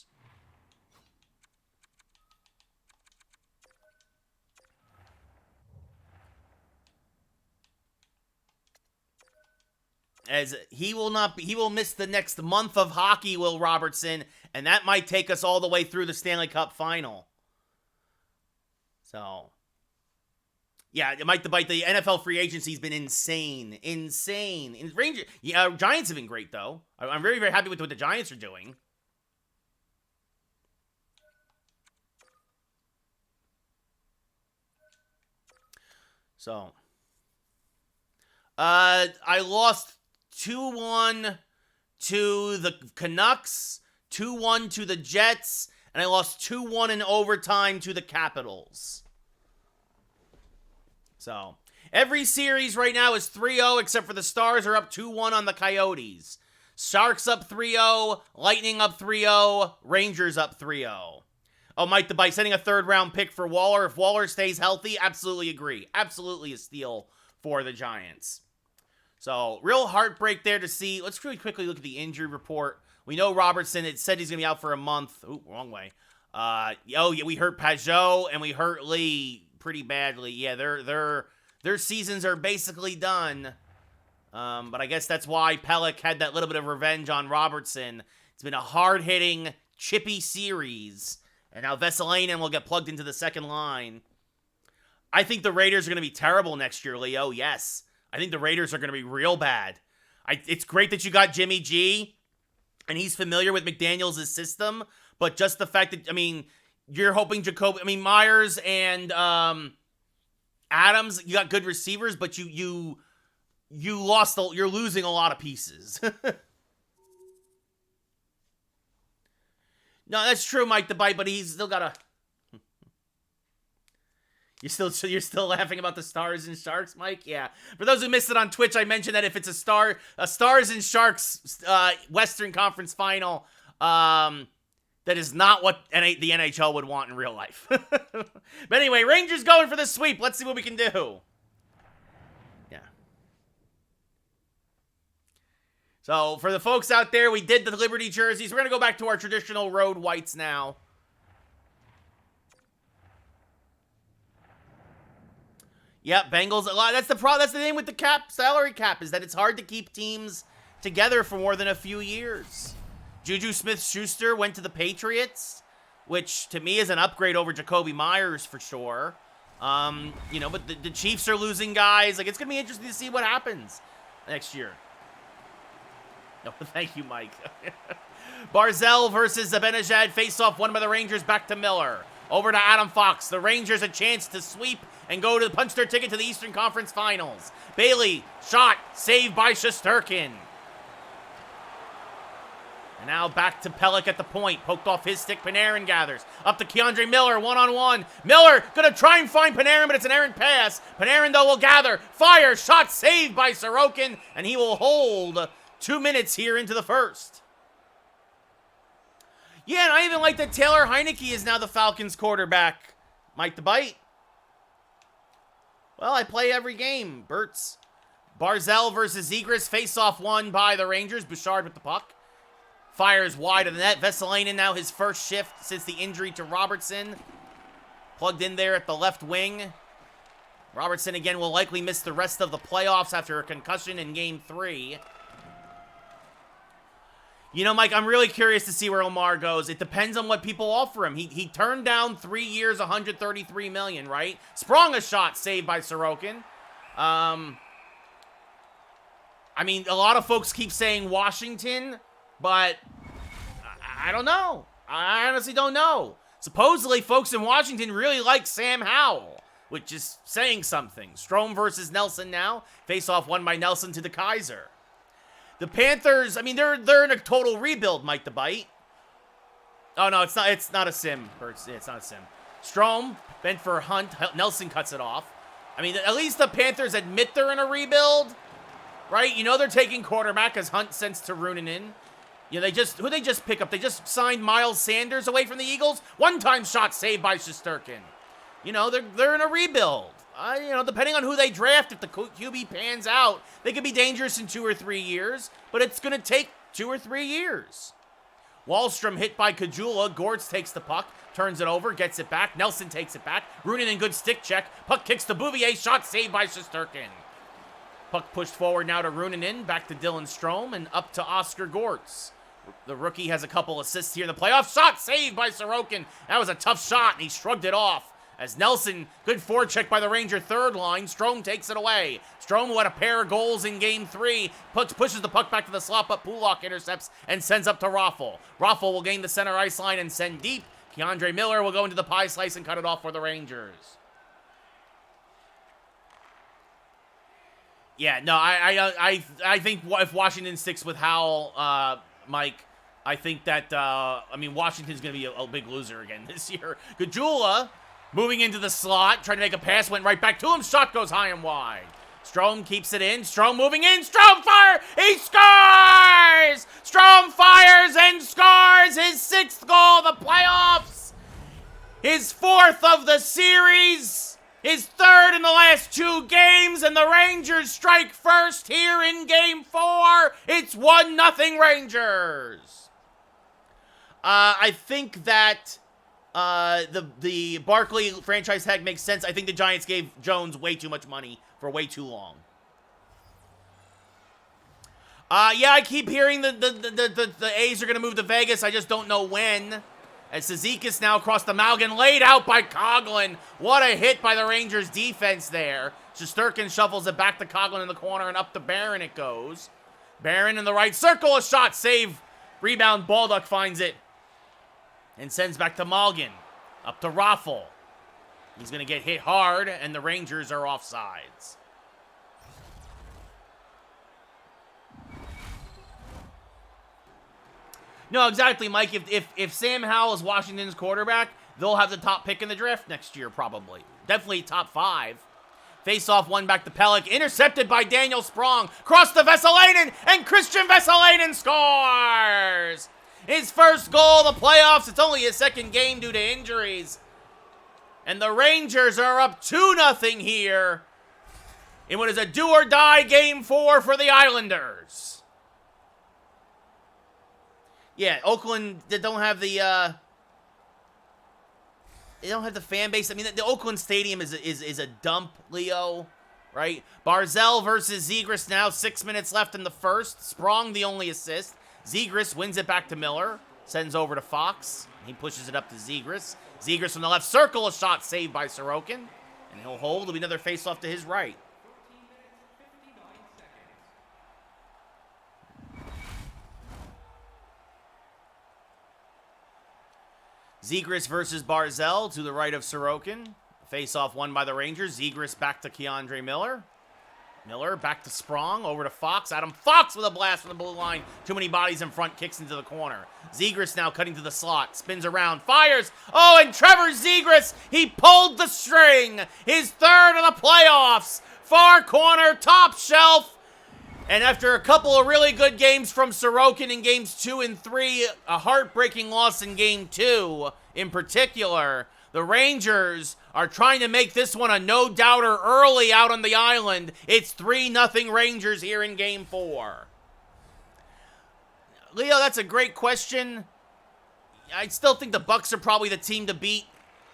As he will miss the next month of hockey, Will Robertson, and that might take us all the way through the Stanley Cup final. So, yeah, Mike the Bite, the NFL free agency has been insane. Giants have been great, though. I'm very, very happy with what the Giants are doing. So, I lost 2-1 to the Canucks, 2-1 to the Jets, and I lost 2-1 in overtime to the Capitals. So, every series right now is 3-0, except for the Stars are up 2-1 on the Coyotes. Sharks up 3-0, Lightning up 3-0, Rangers up 3-0. Oh, Mike the Bite, sending a third-round pick for Waller. If Waller stays healthy, absolutely agree. Absolutely a steal for the Giants. So, real heartbreak there to see. Let's really quickly look at the injury report. We know Robertson, it said he's going to be out for a month. Ooh, wrong way. We hurt Pajot and we hurt Lee pretty badly. Yeah, their seasons are basically done. But I guess that's why Pelech had that little bit of revenge on Robertson. It's been a hard-hitting, chippy series. And now Vesalainen will get plugged into the second line. I think the Raiders are going to be terrible next year, Leo. Yes. I think the Raiders are going to be real bad. It's great that you got Jimmy G, and he's familiar with McDaniels' system, but just the fact that, you're hoping Myers and Adams, you got good receivers, but you're losing a lot of pieces. No, that's true, Mike the Bite, but he's still got a... You're still laughing about the Stars and Sharks, Mike? Yeah. For those who missed it on Twitch, I mentioned that if it's a Stars and Sharks Western Conference final, That is not what the NHL would want in real life. But anyway, Rangers going for the sweep. Let's see what we can do. Yeah. So, for the folks out there, we did the Liberty jerseys. We're going to go back to our traditional road whites now. Yep, Bengals. That's the problem. That's the thing with the salary cap, is that it's hard to keep teams together for more than a few years. Juju Smith-Schuster went to the Patriots, which to me is an upgrade over Jacoby Myers for sure. You know, but the Chiefs are losing guys. Like, it's going to be interesting to see what happens next year. No, thank you, Mike. Barzell versus Zibanejad. Face-off won by the Rangers. Back to Miller. Over to Adam Fox. The Rangers a chance to sweep and go to punch their ticket to the Eastern Conference Finals. Bailey, shot, saved by Shesterkin. And now back to Pelech at the point. Poked off his stick. Panarin gathers. Up to Keandre Miller, one-on-one. Miller gonna try and find Panarin, but it's an errant pass. Panarin, though, will gather. Fire, shot saved by Sorokin, and he will hold 2 minutes here into the first. Yeah, and I even like that Taylor Heineke is now the Falcons quarterback. Mike the Bite. Well, I play every game, Bertz. Barzell versus Zegras. Face-off won by the Rangers. Bouchard with the puck. Fires wide of the net. Vesalainen now his first shift since the injury to Robertson. Plugged in there at the left wing. Robertson again will likely miss the rest of the playoffs after a concussion in Game 3. You know, Mike, I'm really curious to see where Omar goes. It depends on what people offer him. He turned down 3 years, $133 million, right? Sprong a shot saved by Sorokin. I mean, a lot of folks keep saying Washington, but I don't know. I honestly don't know. Supposedly, folks in Washington really like Sam Howell, which is saying something. Strome versus Nelson now. Face-off won by Nelson to the Kaiser. The Panthers, I mean, they're in a total rebuild, Mike the Bite. Oh, no, it's not a sim. It's not a sim. Strome, bent for Hunt. Nelson cuts it off. I mean, at least the Panthers admit they're in a rebuild, right? You know they're taking quarterback as Hunt sends to Runanen. You know, who they just pick up? They just signed Miles Sanders away from the Eagles. One-time shot saved by Shesterkin. You know, they're in a rebuild. You know, depending on who they draft, if the QB pans out, they could be dangerous in 2 or 3 years, but it's going to take 2 or 3 years. Wallstrom hit by Kajula. Gortz takes the puck, turns it over, gets it back. Nelson takes it back. Runanen, good stick check. Puck kicks to Bouvier. Shot saved by Shesterkin. Puck pushed forward now to Runanen. Back to Dylan Strome and up to Oscar Gortz. The rookie has a couple assists here in the playoffs. Shot saved by Sorokin. That was a tough shot, and he shrugged it off. As Nelson, good forecheck by the Ranger third line. Strome takes it away. Strome, who had a pair of goals in Game 3, pushes the puck back to the slot, but Pulak intercepts and sends up to Raffl. Raffl will gain the center ice line and send deep. Keandre Miller will go into the pie slice and cut it off for the Rangers. Yeah, no, I think if Washington sticks with Howell, Mike, I think that, I mean, Washington's going to be a big loser again this year. Gajula, moving into the slot, trying to make a pass, went right back to him. Shot goes high and wide. Strome keeps it in. Strome moving in. Strome fire! He scores! Strome fires and scores his 6th goal of the playoffs. His 4th of the series. His 3rd in the last 2 games, and the Rangers strike first here in Game 4. It's 1-0 Rangers. I think that the Barkley franchise tag makes sense. I think the Giants gave Jones way too much money for way too long. Yeah, I keep hearing the A's are going to move to Vegas. I just don't know when. As Cizikas now across the Malgin, laid out by Coughlin. What a hit by the Rangers defense there. Shesterkin shuffles it back to Coughlin in the corner, and up to Barron it goes. Barron in the right circle, a shot, save, rebound, Baldock finds it. And sends back to Malgin. Up to Raffl. He's going to get hit hard, and the Rangers are offsides. No, exactly, Mike. If Sam Howell is Washington's quarterback, they'll have the top pick in the draft next year, probably. Definitely top 5. Face-off one back to Pelech. Intercepted by Daniel Sprong. Cross to Vesalainen, and Christian Vesalainen scores! His first goal of the playoffs. It's only his second game due to injuries. And the Rangers are up 2-0 here in what is a do-or-die Game 4 for the Islanders. Yeah, Oakland, they don't have the fan base. I mean, the Oakland Stadium is a dump, Leo, right? Barzal versus Zegras now, 6 minutes left in the first. Sprong the only assist. Zegras wins it back to Miller, sends over to Fox. He pushes it up to Zegras. Zegras from the left circle, a shot saved by Sorokin. And he'll hold. There'll be another face-off to his right. Zegras versus Barzal to the right of Sorokin. Face-off won by the Rangers. Zegras back to Keandre Miller. Miller back to Sprong, over to Fox. Adam Fox with a blast from the blue line. Too many bodies in front, kicks into the corner. Zegras now cutting to the slot, spins around, fires. Oh, and Trevor Zegras, he pulled the string. His third of the playoffs. Far corner, top shelf. And after a couple of really good games from Sorokin in games 2 and 3, a heartbreaking loss in game 2 in particular, the Rangers are trying to make this one a no-doubter early out on the island. It's 3-0 Rangers here in game 4. Leo, that's a great question. I still think the Bucks are probably the team to beat,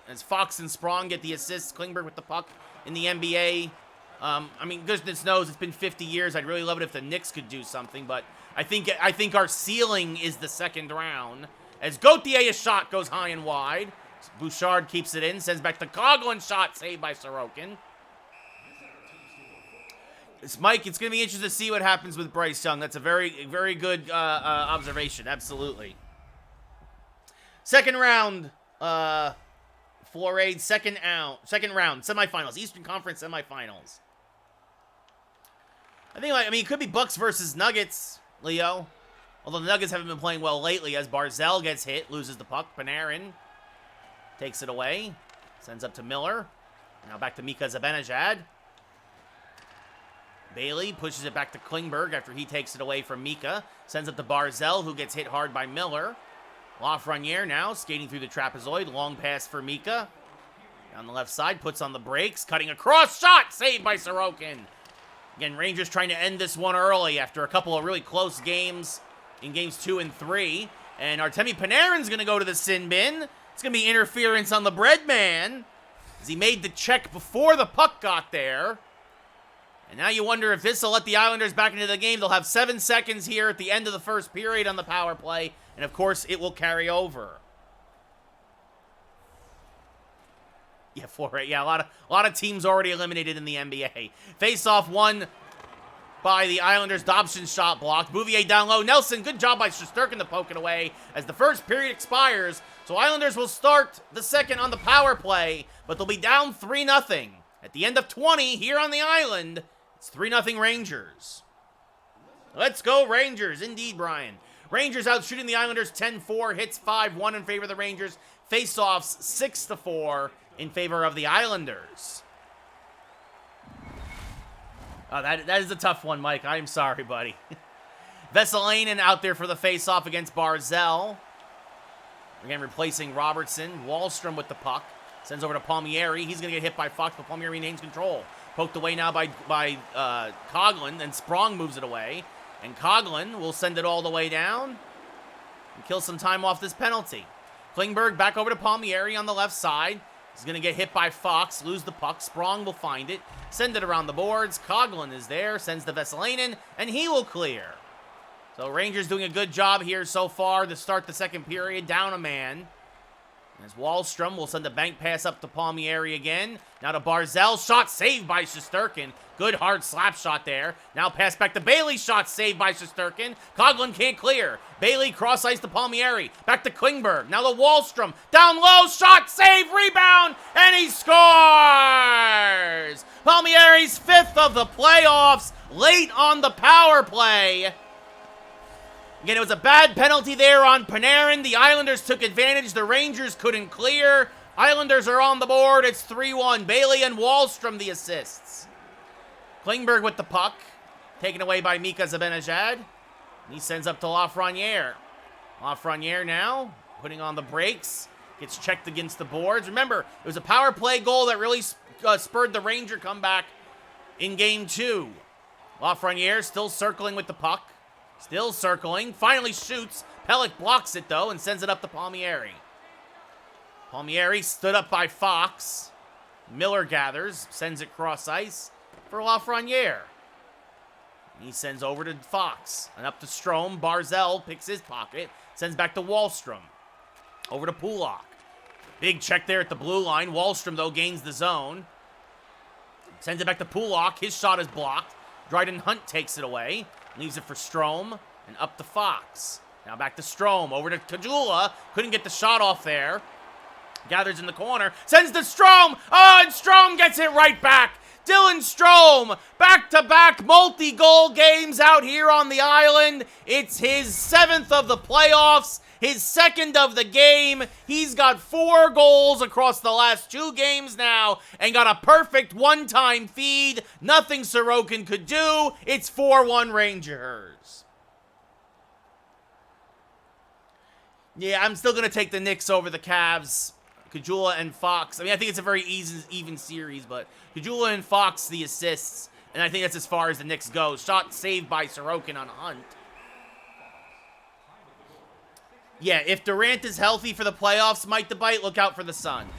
as Fox and Sprong get the assists. Klingberg with the puck in the NBA. I mean, goodness knows it's been 50 years. I'd really love it if the Knicks could do something, but I think our ceiling is the second round. As Gauthier's shot goes high and wide. Bouchard keeps it in, sends back the Coghlan shot, saved by Sorokin. Mike, it's going to be interesting to see what happens with Bryce Young. That's a very, very good observation. Absolutely. Second round, Florade, second round, semifinals, Eastern Conference semifinals. I mean, it could be Bucks versus Nuggets, Leo. Although the Nuggets haven't been playing well lately, as Barzal gets hit, loses the puck. Panarin takes it away, sends up to Miller. Now back to Mika Zibanejad. Bailey pushes it back to Klingberg after he takes it away from Mika. Sends it to Barzal, who gets hit hard by Miller. Lafreniere now skating through the trapezoid. Long pass for Mika. Down the left side, puts on the brakes. Cutting across, shot saved by Sorokin. Again, Rangers trying to end this one early after a couple of really close games in games 2 and 3. And Artemi Panarin's going to go to the sin bin. It's going to be interference on the bread man, as he made the check before the puck got there. And now you wonder if this will let the Islanders back into the game. They'll have 7 seconds here at the end of the first period on the power play. And, of course, it will carry over. Yeah, 4-8. Yeah, a lot of teams already eliminated in the NBA. Face-off won by the Islanders. Dobson's shot blocked. Bouvier down low. Nelson, good job by Shesterkin to poke it away as the first period expires. So Islanders will start the second on the power play, but they'll be down 3-0. At the end of 20 here on the island, it's 3-0 Rangers. Let's go Rangers. Indeed, Brian. Rangers out shooting the Islanders 10-4. Hits 5-1 in favor of the Rangers. Face-offs 6-4 in favor of the Islanders. Oh, that is a tough one, Mike. I'm sorry, buddy. Vesalainen out there for the face-off against Barzal. Again, replacing Robertson. Wahlstrom with the puck. Sends over to Palmieri. He's going to get hit by Fox, but Palmieri maintains control. Poked away now by Coghlan, and Sprong moves it away. And Coghlan will send it all the way down and kill some time off this penalty. Klingberg back over to Palmieri on the left side. He's going to get hit by Fox, lose the puck. Sprong will find it, send it around the boards. Coghlan is there, sends to Vesalainen, and he will clear. So Rangers doing a good job here so far to start the second period, down a man. As Wahlstrom will send a bank pass up to Palmieri again. Now to Barzal, shot saved by Shesterkin. Good hard slap shot there. Now pass back to Bailey, shot saved by Shesterkin. Coghlan can't clear. Bailey cross ice to Palmieri. Back to Klingberg. Now to Wahlstrom. Down low, shot save, rebound, and he scores! Palmieri's 5th of the playoffs, late on the power play. Again, it was a bad penalty there on Panarin. The Islanders took advantage. The Rangers couldn't clear. Islanders are on the board. It's 3-1. Bailey and Wahlstrom the assists. Klingberg with the puck. Taken away by Mika Zibanejad. He sends up to Lafreniere. Lafreniere now, putting on the brakes. Gets checked against the boards. Remember, it was a power play goal that really spurred the Ranger comeback in Game 2. Lafreniere still circling with the puck. Still circling. Finally shoots. Pelech blocks it, though, and sends it up to Palmieri. Palmieri stood up by Fox. Miller gathers. Sends it cross ice for Lafreniere. He sends over to Fox. And up to Strome. Barzell picks his pocket. Sends back to Wahlstrom. Over to Pulock. Big check there at the blue line. Wahlstrom, though, gains the zone. Sends it back to Pulock. His shot is blocked. Dryden Hunt takes it away. Leaves it for Strome. And up to Fox. Now back to Strome. Over to Kajula. Couldn't get the shot off there. Gathers in the corner. Sends to Strome. Oh, and Strome gets it right back. Dylan Strome. Back-to-back multi-goal games out here on the island. It's his 7th of the playoffs. His 2nd of the game. He's got 4 goals across the last 2 games now and got a perfect one-time feed. Nothing Sorokin could do. It's 4-1 Rangers. Yeah, I'm still going to take the Knicks over the Cavs. Kajula and Fox. I mean, I think it's a very even series, but Kajula and Fox, the assists. And I think that's as far as the Knicks go. Shot saved by Sorokin on Hunt. Yeah, if Durant is healthy for the playoffs, Mike the Bite, look out for the Suns.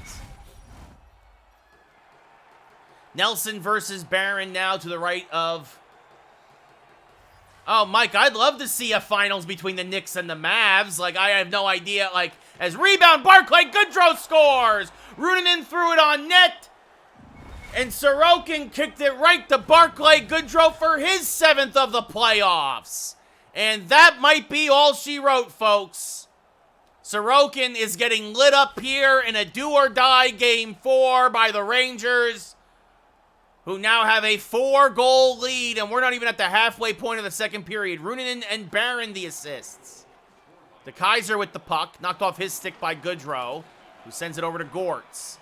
Nelson versus Barron now to the right of... Oh, Mike, I'd love to see a finals between the Knicks and the Mavs. Like, I have no idea. Like, as rebound, Barclay Goodrow scores! Runanen threw it on net. And Sorokin kicked it right to Barclay Goodrow for his 7th of the playoffs. And that might be all she wrote, folks. Sorokin is getting lit up here in a do-or-die Game 4 by the Rangers, who now have a 4-goal lead, and we're not even at the halfway point of the second period. Runanen and Barron the assists. De Keyser with the puck, knocked off his stick by Goodrow, who sends it over to Gortz.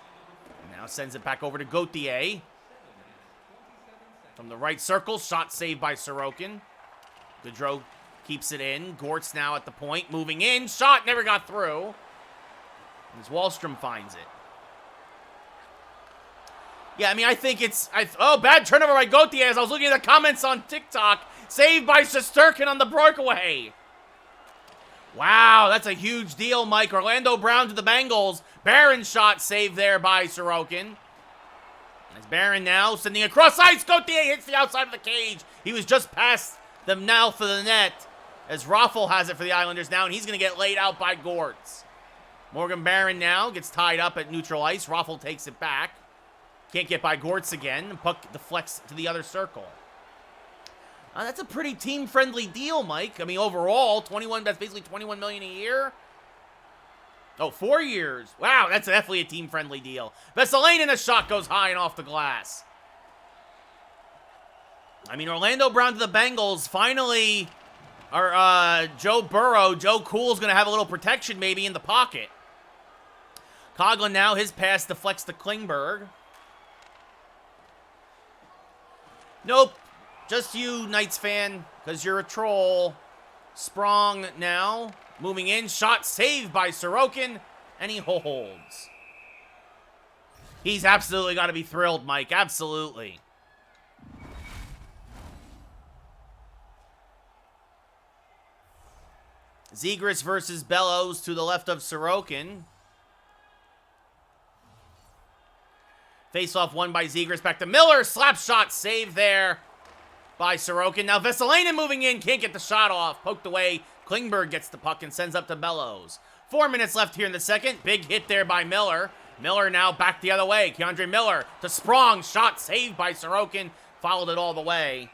Now sends it back over to Gauthier. From the right circle, shot saved by Sorokin. Goodrow keeps it in. Gortz now at the point, moving in. Shot never got through. As Wahlstrom finds it. Yeah, I mean, I think it's... Oh, bad turnover by Gauthier as I was looking at the comments on TikTok. Saved by Shesterkin on the breakaway. Wow, that's a huge deal, Mike. Orlando Brown to the Bengals. Barron shot saved there by Sorokin. As Barron now sending across ice. Gauthier hits the outside of the cage. He was just past the mouth of the net. As Raffel has it for the Islanders now, and he's going to get laid out by Gortz. Morgan Barron now gets tied up at neutral ice. Raffel takes it back. Can't get by Gortz again. Puck deflects to the other circle. That's a pretty team-friendly deal, Mike. I mean, overall, that's basically $21 million a year. Oh, 4 years. Wow, that's definitely a team-friendly deal. Vesalainen, a shot goes high and off the glass. I mean, Orlando Brown to the Bengals finally... Joe Burrow, Joe Cool's going to have a little protection maybe in the pocket. Coughlin now, his pass deflects to Klingberg. Nope, just you, Knights fan, because you're a troll. Sprong now, moving in, shot saved by Sorokin, and he holds. He's absolutely got to be thrilled, Mike, absolutely. Zegras versus Bellows to the left of Sorokin. Face-off won by Zegras. Back to Miller. Slap shot saved there by Sorokin. Now Vesalainen moving in. Can't get the shot off. Poked away. Klingberg gets the puck and sends up to Bellows. 4 minutes left here in the second. Big hit there by Miller. Miller now back the other way. Keandre Miller to Sprong. Shot saved by Sorokin. Followed it all the way.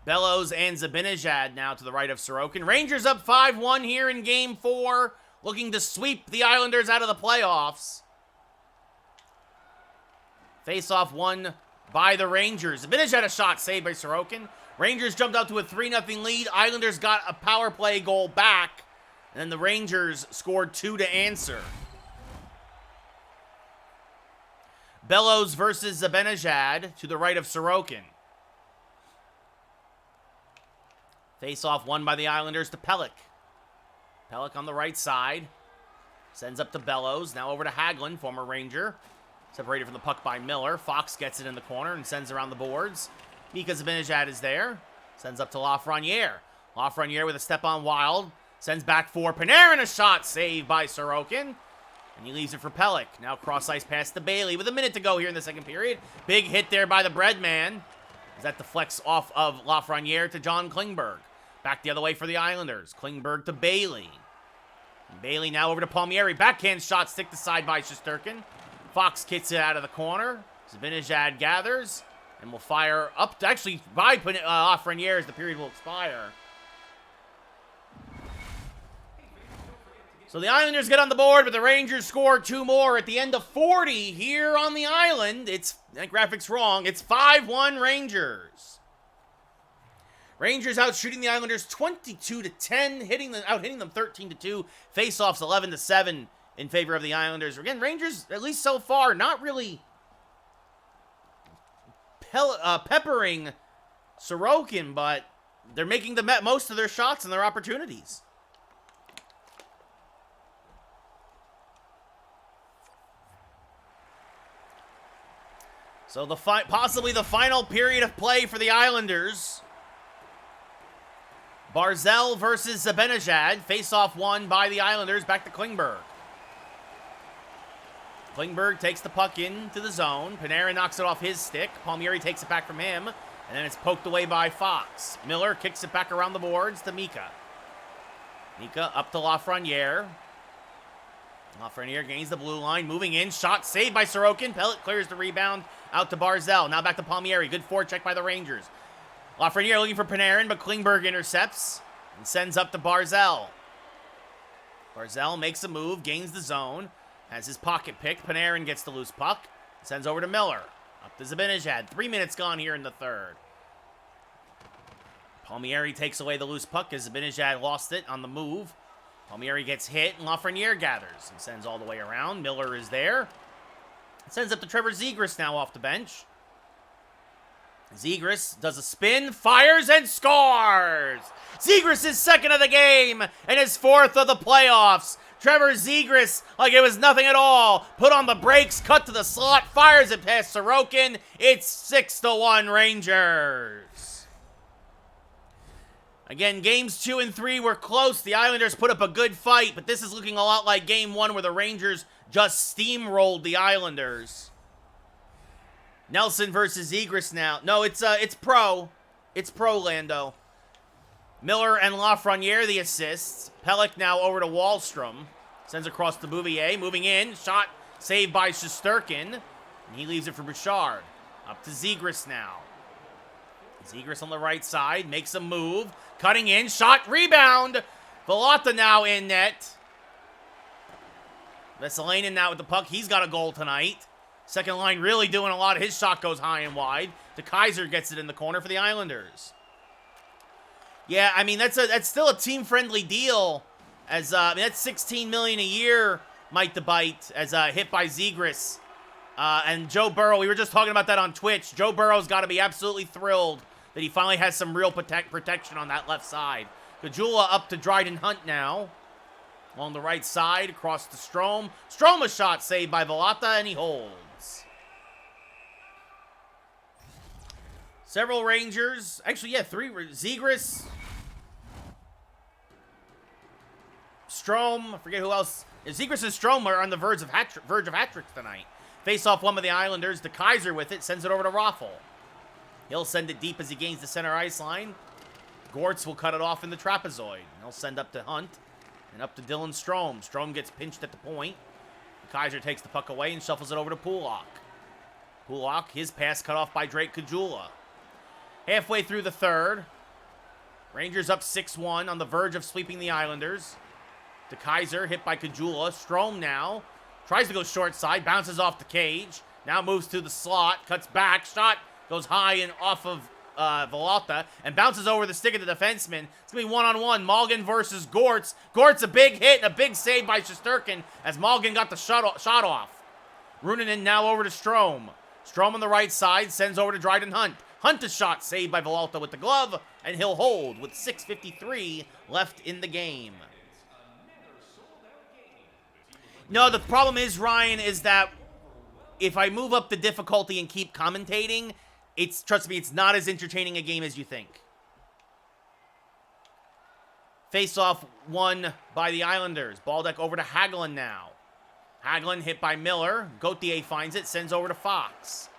Bellows and Zibanejad now to the right of Sorokin. Rangers up 5-1 here in Game 4, looking to sweep the Islanders out of the playoffs. Face-off won by the Rangers. Zibanejad a shot saved by Sorokin. Rangers jumped out to a 3-0 lead. Islanders got a power play goal back, and then the Rangers scored 2 to answer. Bellows versus Zibanejad to the right of Sorokin. Face-off won by the Islanders to Pelech. Pelech on the right side. Sends up to Bellows. Now over to Hagelin, former Ranger. Separated from the puck by Miller. Fox gets it in the corner and sends around the boards. Mika Zibanejad is there. Sends up to Lafreniere. Lafreniere with a step on Wild. Sends back for Panarin. A shot saved by Sorokin. And he leaves it for Pelech. Now cross-ice pass to Bailey with a minute to go here in the second period. Big hit there by the Breadman. As that deflects off of Lafreniere to John Klingberg. Back the other way for the Islanders. Klingberg to Bailey. And Bailey now over to Palmieri. Backhand shot stick to side by Shesterkin. Fox kicks it out of the corner. Zibanejad gathers. And will fire up, actually, by Lafreniere as the period will expire. So the Islanders get on the board, but the Rangers score 2 more at the end of 40 here on the island. That graphic's wrong. It's 5-1 Rangers. Rangers out shooting the Islanders 22-10, out hitting them 13-2. Faceoffs 11-7 in favor of the Islanders. Again, Rangers, at least so far, not really peppering Sorokin, but they're making the most of their shots and their opportunities. So possibly the final period of play for the Islanders. Barzal versus Zibanejad. Face-off won by the Islanders. Back to Klingberg. Klingberg takes the puck into the zone. Panarin knocks it off his stick. Palmieri takes it back from him. And then it's poked away by Fox. Miller kicks it back around the boards to Mika. Mika up to Lafreniere. Lafreniere gains the blue line. Moving in. Shot saved by Sorokin. Pelech clears the rebound out to Barzal. Now back to Palmieri. Good forecheck by the Rangers. Lafreniere looking for Panarin, but Klingberg intercepts and sends up to Barzal. Barzal makes a move, gains the zone, has his pocket picked. Panarin gets the loose puck, sends over to Miller. Up to Zibanejad. 3 minutes gone here in the third. Palmieri takes away the loose puck as Zibanejad lost it on the move. Palmieri gets hit, and Lafreniere gathers and sends all the way around. Miller is there. Sends up to Trevor Zegras now off the bench. Zegras does a spin, fires, and scores! Zegras is second of the game and his fourth of the playoffs. Trevor Zegras, like it was nothing at all, put on the brakes, cut to the slot, fires it past Sorokin. It's 6-1 Rangers. Again, games 2 and 3 were close. The Islanders put up a good fight, but this is looking a lot like game 1 where the Rangers just steamrolled the Islanders. Nelson versus Zegras now. No, it's pro. It's pro, Lando. Miller and Lafreniere the assists. Pelech now over to Wahlstrom. Sends across to Bouvier. Moving in. Shot saved by Shesterkin. And he leaves it for Bouchard. Up to Zegras now. Zegras on the right side. Makes a move. Cutting in. Shot. Rebound. Velata now in net. Vesalainen now with the puck. He's got a goal tonight. Second line really doing a lot. His shot goes high and wide. De Kaiser gets it in the corner for the Islanders. Yeah, I mean, that's still a team-friendly deal. As that's $16 million a year, Mike the Bite, as hit by Zegras. And Joe Burrow, we were just talking about that on Twitch. Joe Burrow's got to be absolutely thrilled that he finally has some real protection on that left side. Kajula up to Dryden Hunt now. Along the right side, across to Strome. Strome a shot saved by Velata, and he holds. Several Rangers. Actually, yeah, 3. Zegras. Strome. I forget who else. Zegras and Strome are on the verge of hat-tricks tonight. Face-off one of the Islanders. De Kaiser with it. Sends it over to Raffl. He'll send it deep as he gains the center ice line. Gortz will cut it off in the trapezoid. He'll send up to Hunt. And up to Dylan Strome. Strome gets pinched at the point. De Kaiser takes the puck away and shuffles it over to Pulock. Pulock, his pass cut off by Drake Kajula. Halfway through the third. Rangers up 6-1 on the verge of sweeping the Islanders. De Kaiser hit by Kajula. Strome now. Tries to go short side. Bounces off the cage. Now moves to the slot. Cuts back. Shot goes high and off of Velata. And bounces over the stick of the defenseman. It's going to be one-on-one. Malgin versus Gortz. Gortz a big hit and a big save by Shesterkin as Malgin got the shot off. Runanen now over to Strome. Strome on the right side, sends over to Dryden Hunt. Hunt a shot, saved by Villalta with the glove, and he'll hold with 6:53 left in the game. No, the problem is, Ryan, is that if I move up the difficulty and keep commentating, trust me, it's not as entertaining a game as you think. Face-off won by the Islanders. Baldock over to Hagelin now. Hagelin hit by Miller. Gauthier finds it, sends over to Fox.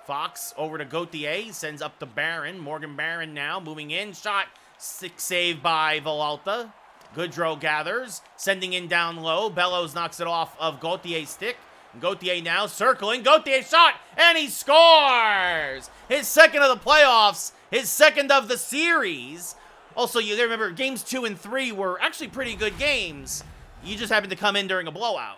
Fox over to Gauthier, sends up to Barron. Morgan Barron now moving in. Shot, save by Villalta. Goodrow gathers, sending in down low. Bellows knocks it off of Gauthier's stick. Gauthier now circling. Gauthier shot, and he scores! His second of the playoffs, his second of the series. Also, you remember, games 2 and 3 were actually pretty good games. You just happened to come in during a blowout.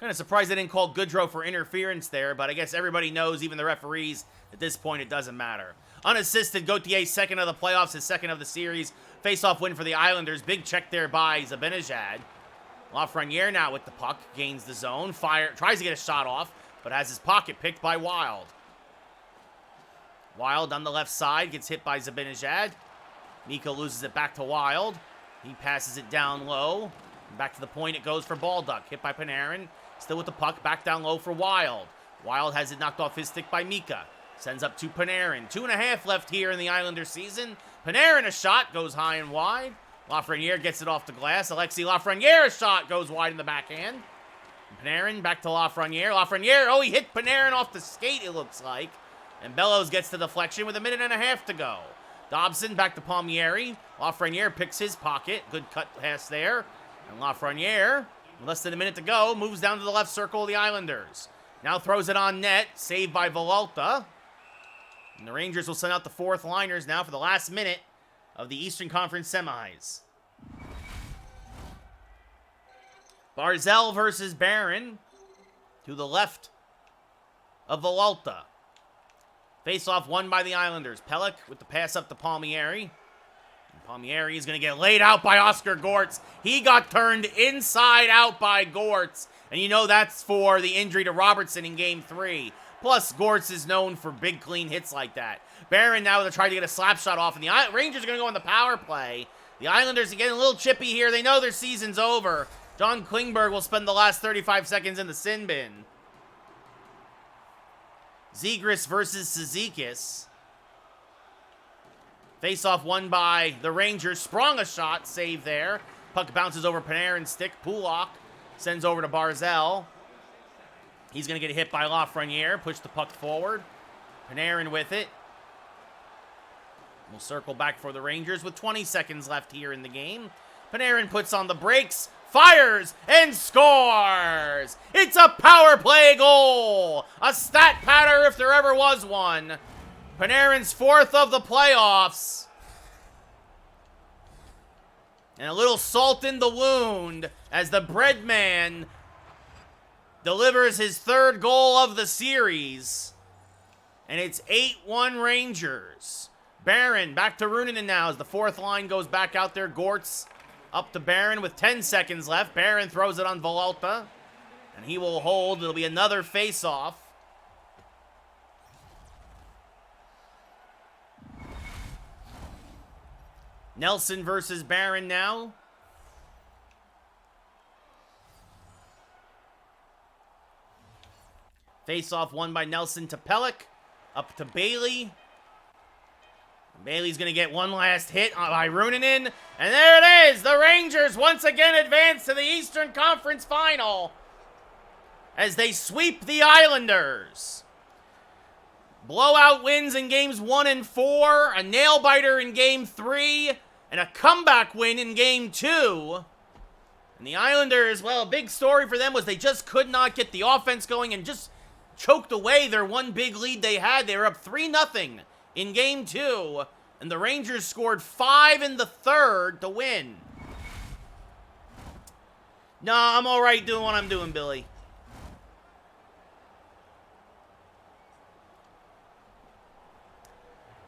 Kind of surprised they didn't call Goodrow for interference there, but I guess everybody knows, even the referees, at this point it doesn't matter. Unassisted, Gauthier, second of the playoffs, his second of the series. Face-off win for the Islanders. Big check there by Zibanejad. Lafreniere now with the puck, gains the zone, tries to get a shot off, but has his pocket picked by Wild. Wild on the left side, gets hit by Zibanejad. Mika loses it back to Wild. He passes it down low. Back to the point it goes for Baldock. Hit by Panarin. Still with the puck, back down low for Wild. Wild has it knocked off his stick by Mika. Sends up to Panarin. 2.5 left here in the Islander season. Panarin, a shot, goes high and wide. Lafreniere gets it off the glass. Alexis Lafreniere, a shot, goes wide in the backhand. Panarin back to Lafreniere. Lafreniere, he hit Panarin off the skate, it looks like. And Bellows gets the deflection with 1.5 minutes to go. Dobson back to Palmieri. Lafreniere picks his pocket. Good cut pass there. And Lafreniere, less than a minute to go, moves down to the left circle of the Islanders. Now throws it on net, saved by Villalta. And the Rangers will send out the fourth liners now for the last minute of the Eastern Conference semis. Barzal versus Barron to the left of Villalta. Face-off won by the Islanders. Pelech with the pass up to Palmieri. And Palmieri is going to get laid out by Oscar Gortz. He got turned inside out by Gortz. And you know that's for the injury to Robertson in Game 3. Plus, Gortz is known for big, clean hits like that. Barron now to try to get a slap shot off, and the Rangers are going to go on the power play. The Islanders are getting a little chippy here. They know their season's over. John Klingberg will spend the last 35 seconds in the sin bin. Zegras versus Cizikas. Face-off won by the Rangers. Sprung a shot, save there. Puck bounces over Panarin's stick. Pulak sends over to Barzal. He's going to get hit by Lafreniere. Push the puck forward. Panarin with it. We'll circle back for the Rangers with 20 seconds left here in the game. Panarin puts on the brakes, fires, and scores! It's a power play goal! A stat patter if there ever was one. Panarin's fourth of the playoffs. And a little salt in the wound as the bread man delivers his third goal of the series. And it's 8-1 Rangers. Barron back to Runanen now as the fourth line goes back out there. Gortz up to Barron with 10 seconds left. Barron throws it on Villalta. And he will hold. It'll be another face-off. Nelson versus Barron now. Face-off won by Nelson to Pelech. Up to Bailey. Bailey's going to get one last hit by Runanen. And there it is. The Rangers once again advance to the Eastern Conference Final as they sweep the Islanders. Blowout wins in games 1 and 4. A nail-biter in game 3. And a comeback win in game 2. And the Islanders, well, a big story for them was they just could not get the offense going and just choked away their one big lead they had. They were up 3-0 in game 2, and the Rangers scored 5 in the third to win. Nah, I'm all right doing what I'm doing, Billy.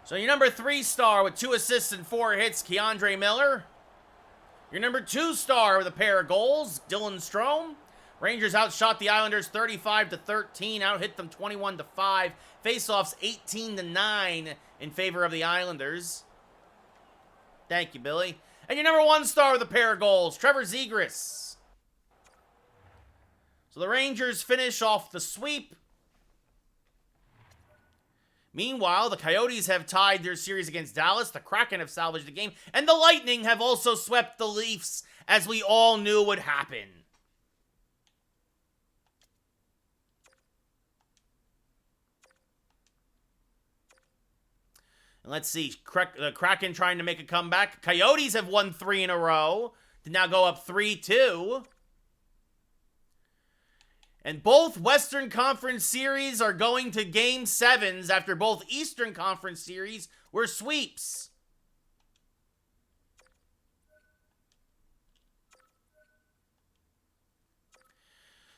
So your number 3 star with 2 assists and 4 hits, Keandre Miller. Your number 2 star with a pair of goals, Dylan Strome. Rangers outshot the Islanders 35-13, out-hit them 21-5. Faceoffs 18-9 in favor of the Islanders. Thank you, Billy. And your number 1 star with a pair of goals, Trevor Zegras. So the Rangers finish off the sweep. Meanwhile, the Coyotes have tied their series against Dallas. The Kraken have salvaged the game. And the Lightning have also swept the Leafs, as we all knew would happen. And let's see. The Kraken trying to make a comeback. Coyotes have won 3 in a row to now go up 3-2. And both Western Conference series are going to Game 7s after both Eastern Conference series were sweeps.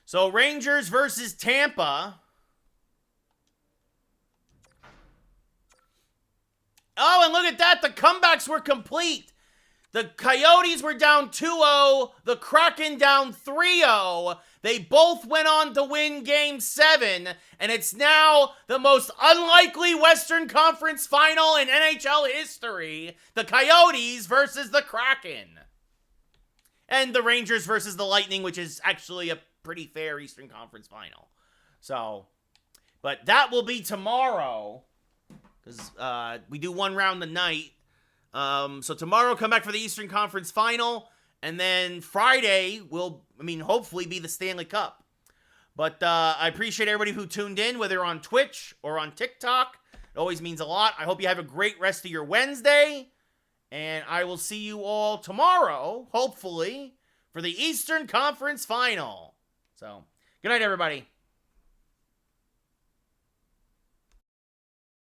So Rangers versus Tampa. Oh, and look at that. The comebacks were complete. The Coyotes were down 2-0. The Kraken down 3-0. They both went on to win Game 7. And it's now the most unlikely Western Conference final in NHL history. The Coyotes versus the Kraken. And the Rangers versus the Lightning, which is actually a pretty fair Eastern Conference final. So, but that will be tomorrow. Because we do one round a night. So tomorrow, come back for the Eastern Conference Final. And then Friday will, hopefully be the Stanley Cup. But I appreciate everybody who tuned in, whether on Twitch or on TikTok. It always means a lot. I hope you have a great rest of your Wednesday. And I will see you all tomorrow, hopefully, for the Eastern Conference Final. So, good night, everybody.